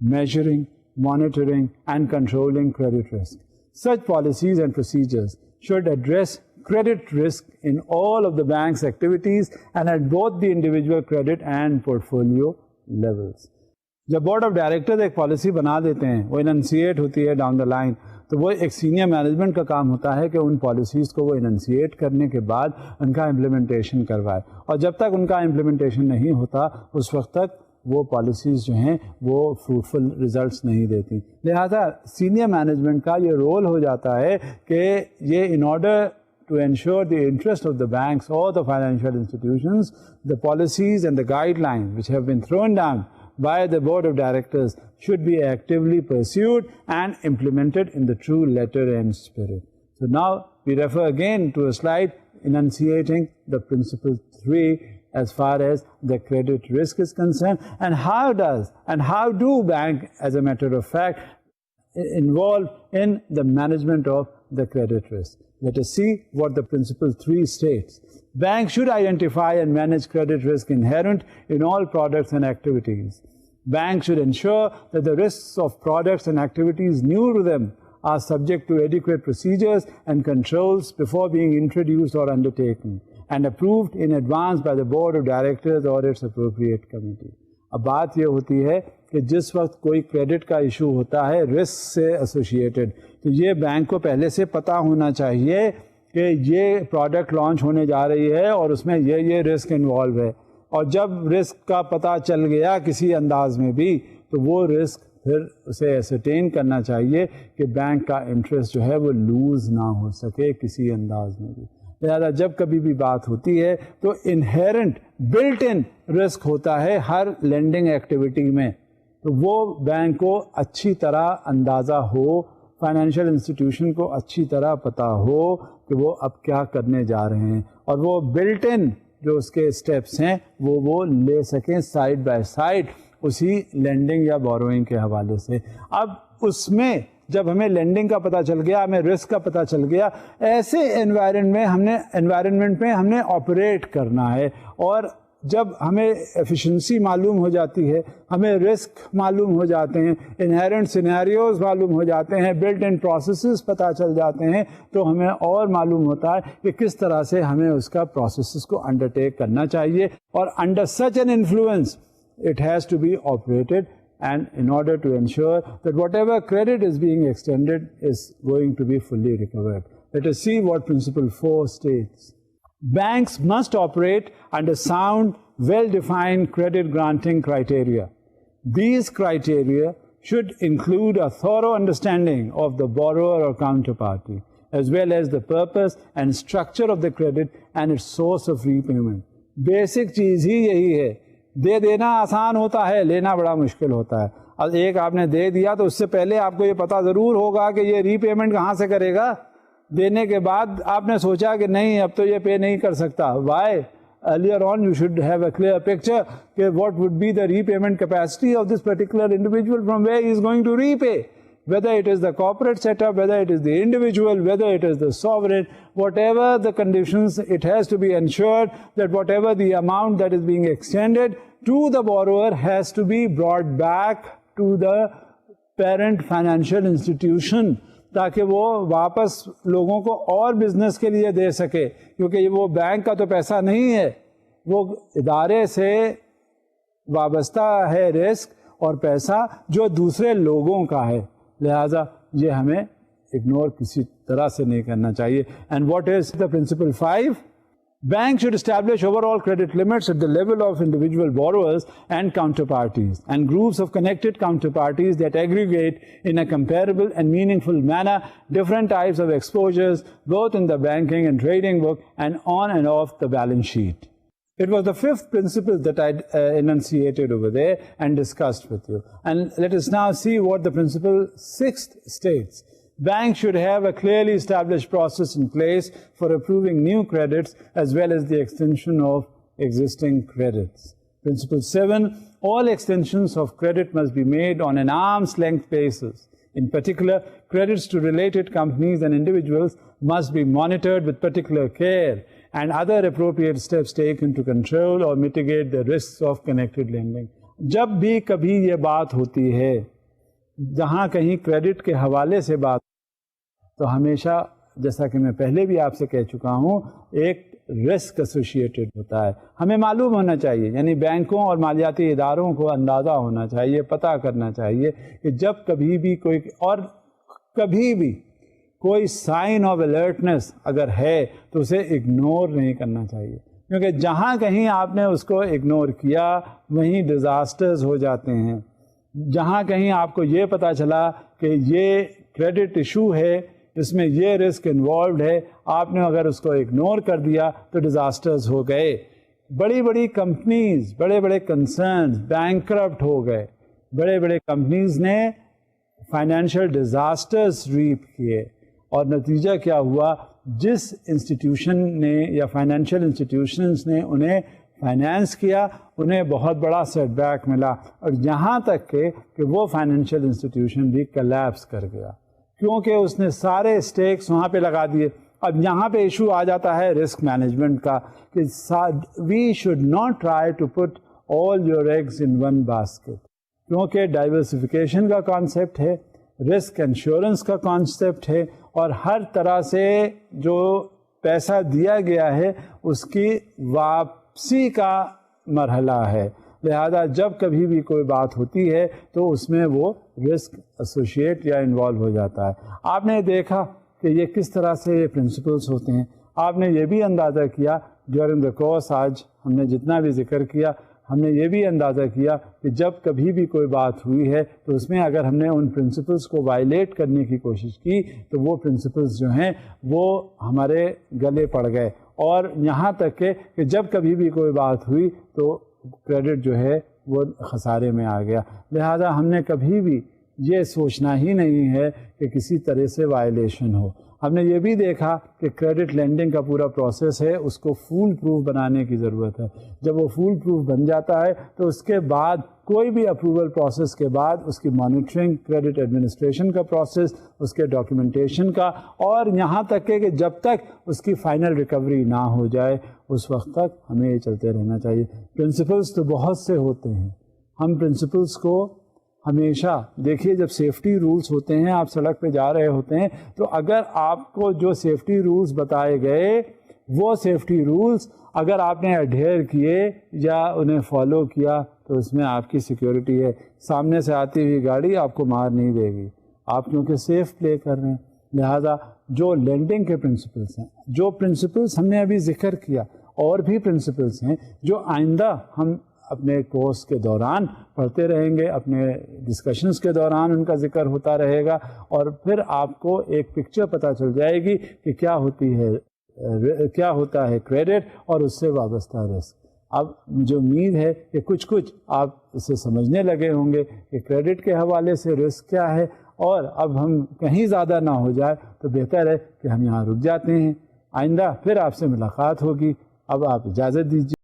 measuring, monitoring and controlling credit risk. Such policies and procedures should address credit risk in all of the bank's activities and at both the individual credit and portfolio levels. جب board of director ایک policy بنا دیتے ہیں، وہ اننسیٹ ہوتی ہے down the line, تو وہ ایک سینئر مینجمنٹ کا کام ہوتا ہے کہ ان پالیسیز کو وہ اننسیٹ کرنے کے بعد ان کا امپلیمنٹیشن کروائے، اور جب تک ان کا امپلیمنٹیشن نہیں ہوتا اس وقت تک وہ پالیسیز جو ہیں وہ فروٹفل ریزلٹس نہیں دیتی. لہذا سینئر مینجمنٹ کا یہ رول ہو جاتا ہے کہ یہ in order to ensure the interest of the banks or the financial institutions, the policies and the guidelines which have been thrown down by the board of directors should be actively pursued and implemented in the true letter and spirit. So now we refer again to a slide enunciating the principle 3 as far as the credit risk is concerned, and how do bank as a matter of fact involve in the management of the credit risk. Let us see what the principle 3 states. Banks should identify and manage credit risk inherent in all products and activities. Banks should ensure that the risks of products and activities new to them are subject to adequate procedures and controls before being introduced or undertaken, and approved in advance by the board of directors or its appropriate committee. اب بات یہ ہوتی ہے کہ جس وقت کوئی credit کا ایشو ہوتا ہے رسک سے ایسوسیٹڈ، تو یہ بینک کو پہلے سے پتہ ہونا چاہیے کہ یہ پروڈکٹ لانچ ہونے جا رہی ہے اور اس میں یہ رسک انوالو ہے. اور جب رسک کا پتہ چل گیا کسی انداز میں بھی تو وہ رسک پھر اسے ایسرٹین کرنا چاہیے کہ بینک کا انٹرسٹ جو ہے وہ لوز نہ ہو سکے کسی انداز میں بھی. لہٰذا جب کبھی بھی بات ہوتی ہے تو انہیرنٹ بلٹ ان رسک ہوتا ہے ہر لینڈنگ ایکٹیویٹی میں, تو وہ بینک کو اچھی طرح اندازہ ہو, فائنینشیل انسٹیٹیوشن کو اچھی طرح پتہ ہو کہ وہ اب کیا کرنے جا رہے ہیں, اور وہ بلٹ ان جو اس کے اسٹیپس ہیں وہ لے سکیں سائڈ بائی سائڈ اسی لینڈنگ یا بوروئنگ کے حوالے سے. اب اس میں جب ہمیں لینڈنگ کا پتہ چل گیا, ہمیں رسک کا پتہ چل گیا, ایسے انوائرمنٹ میں ہم نے آپریٹ کرنا ہے, اور جب ہمیں ایفیشنسی معلوم ہو جاتی ہے, ہمیں رسک معلوم ہو جاتے ہیں, انہیرنٹ سینیریوز معلوم ہو جاتے ہیں, بلٹ ان پروسیسز پتہ چل جاتے ہیں, تو ہمیں اور معلوم ہوتا ہے کہ کس طرح سے ہمیں اس کا پروسیسز کو انڈرٹیک کرنا چاہیے, اور under such an influence it has to be operated, and in order to ensure that whatever credit is being extended is going to be fully recovered. Let us see what Principle 4 states. Banks must operate under sound, well-defined credit granting criteria. These criteria should include a thorough understanding of the borrower or counterparty, as well as the purpose and structure of the credit and its source of repayment. Basic چیز ہی یہی ہے. دے دینا آسان ہوتا ہے, لینا بڑا مشکل ہوتا ہے. اب ایک آپ نے دے دیا تو اس سے پہلے آپ کو یہ پتا ضرور ہوگا کہ یہ ری پیمنٹ کہاں سے کرے گا. دینے کے بعد آپ نے سوچا کہ نہیں اب تو یہ پے نہیں کر سکتا. Y? earlier on you should have a clear picture کہ what would be the repayment capacity of this particular individual from where he is going to repay. Whether it is the corporate setup, whether it is the individual, whether it is the sovereign, whatever the conditions, it has to be ensured that whatever the amount that is being extended to the borrower has to be brought back to the parent financial institution, تاکہ وہ واپس لوگوں کو اور business کے لیے دے سکے, کیونکہ وہ بینک کا تو پیسہ نہیں ہے, وہ ادارے سے وابستہ ہے رسک اور پیسہ جو دوسرے لوگوں کا ہے. لہذا یہ ہمیں اگنور کسی طرح سے نہیں کرنا چاہیے. And what is the principle 5؟ Banks should establish overall credit limits at the level of individual borrowers and counterparties, and groups of connected counterparties that aggregate in a comparable and meaningful manner different types of exposures, both in the banking and trading book and on and off the balance sheet. It was the fifth principle that I enunciated over there and discussed with you. And let us now see what the principle 6 states. Banks should have a clearly established process in place for approving new credits as well as the extension of existing credits. Principle 7, all extensions of credit must be made on an arm's length basis. In particular, credits to related companies and individuals must be monitored with particular care and other appropriate steps taken to control or mitigate the risks of connected lending. جب بھی کبھی یہ بات ہوتی ہے جہاں کہیں credit کے حوالے سے بات تو ہمیشہ جیسا کہ میں پہلے بھی آپ سے کہہ چکا ہوں ایک رسک ایسوسیٹڈ ہوتا ہے. ہمیں معلوم ہونا چاہیے, یعنی بینکوں اور مالیاتی اداروں کو اندازہ ہونا چاہیے, پتہ کرنا چاہیے کہ جب کبھی بھی کبھی بھی کوئی سائن آف الرٹنس اگر ہے تو اسے اگنور نہیں کرنا چاہیے, کیونکہ جہاں کہیں آپ نے اس کو اگنور کیا وہیں ڈیزاسٹرز ہو جاتے ہیں. جہاں کہیں آپ کو یہ پتہ چلا کہ یہ کریڈٹ ایشو ہے, اس میں یہ رسک انوالوڈ ہے, آپ نے اگر اس کو اگنور کر دیا تو ڈیزاسٹرز ہو گئے. بڑی بڑی کمپنیز, بڑے بڑے کنسرنز بینکرپٹ ہو گئے. بڑے بڑے کمپنیز نے فائنینشیل ڈیزاسٹرز ریپ کیے, اور نتیجہ کیا ہوا, جس انسٹیٹیوشن نے یا فائنینشیل انسٹیٹیوشنز نے انہیں فائنینس کیا انہیں بہت بڑا سیٹ بیک ملا, اور یہاں تک کہ وہ فائنینشیل انسٹیٹیوشن بھی کلیپس کر گیا کیونکہ اس نے سارے اسٹیکس وہاں پہ لگا دیے. اب یہاں پہ ایشو آ جاتا ہے رسک مینجمنٹ کا کہ we should not try to put all your eggs in one basket, کیونکہ ڈائیورسفیکیشن کا کانسیپٹ ہے, رسک انشورنس کا کانسیپٹ ہے, اور ہر طرح سے جو پیسہ دیا گیا ہے اس کی واپسی کا مرحلہ ہے. لہذا جب کبھی بھی کوئی بات ہوتی ہے تو اس میں وہ رسک ایسوسیٹ یا انوالو ہو جاتا ہے. آپ نے دیکھا کہ یہ کس طرح سے یہ پرنسپلس ہوتے ہیں. آپ نے یہ بھی اندازہ کیا ڈیورنگ دا کورس, آج ہم نے جتنا بھی ذکر کیا ہم نے یہ بھی اندازہ کیا کہ جب کبھی بھی کوئی بات ہوئی ہے تو اس میں اگر ہم نے ان پرنسپلس کو وائلیٹ کرنے کی کوشش کی تو وہ پرنسپلس جو ہیں وہ ہمارے گلے پڑ گئے، اور یہاں تک کہ جب کبھی بھی کوئی بات ہوئی تو کریڈٹ جو ہے وہ خسارے میں آ گیا۔ لہذا ہم نے کبھی بھی یہ سوچنا ہی نہیں ہے کہ کسی طرح سے وائلیشن ہو۔ ہم نے یہ بھی دیکھا کہ کریڈٹ لینڈنگ کا پورا پروسیس ہے اس کو فول پروف بنانے کی ضرورت ہے۔ جب وہ فول پروف بن جاتا ہے تو اس کے بعد کوئی بھی اپروول پروسیس کے بعد اس کی مانیٹرنگ، کریڈٹ ایڈمنسٹریشن کا پروسیس، اس کے ڈاکیومنٹیشن کا، اور یہاں تک کہ جب تک اس کی فائنل ریکوری نہ ہو جائے اس وقت تک ہمیں یہ چلتے رہنا چاہیے۔ پرنسپلس تو بہت سے ہوتے ہیں، ہم پرنسپلس کو ہمیشہ دیکھیے، جب سیفٹی رولز ہوتے ہیں، آپ سڑک پہ جا رہے ہوتے ہیں تو اگر آپ کو جو سیفٹی رولز بتائے گئے وہ سیفٹی رولز اگر آپ نے ایڈہیئر کیے یا انہیں فالو کیا تو اس میں آپ کی سیکیورٹی ہے۔ سامنے سے آتی ہوئی گاڑی آپ کو مار نہیں دے گی، آپ کیونکہ سیف پلے کر رہے ہیں۔ لہذا جو لینڈنگ کے پرنسپلس ہیں، جو پرنسپلس ہم نے ابھی ذکر کیا، اور بھی پرنسپلس ہیں جو آئندہ ہم اپنے کورس کے دوران پڑھتے رہیں گے، اپنے ڈسکشنز کے دوران ان کا ذکر ہوتا رہے گا، اور پھر آپ کو ایک پکچر پتہ چل جائے گی کہ کیا ہوتا ہے کریڈٹ اور اس سے وابستہ رسک۔ اب مجھے امید ہے کہ کچھ آپ اسے سمجھنے لگے ہوں گے کہ کریڈٹ کے حوالے سے رسک کیا ہے، اور اب ہم کہیں زیادہ نہ ہو جائے تو بہتر ہے کہ ہم یہاں رک جاتے ہیں۔ آئندہ پھر آپ سے ملاقات ہوگی، اب آپ اجازت دیجیے۔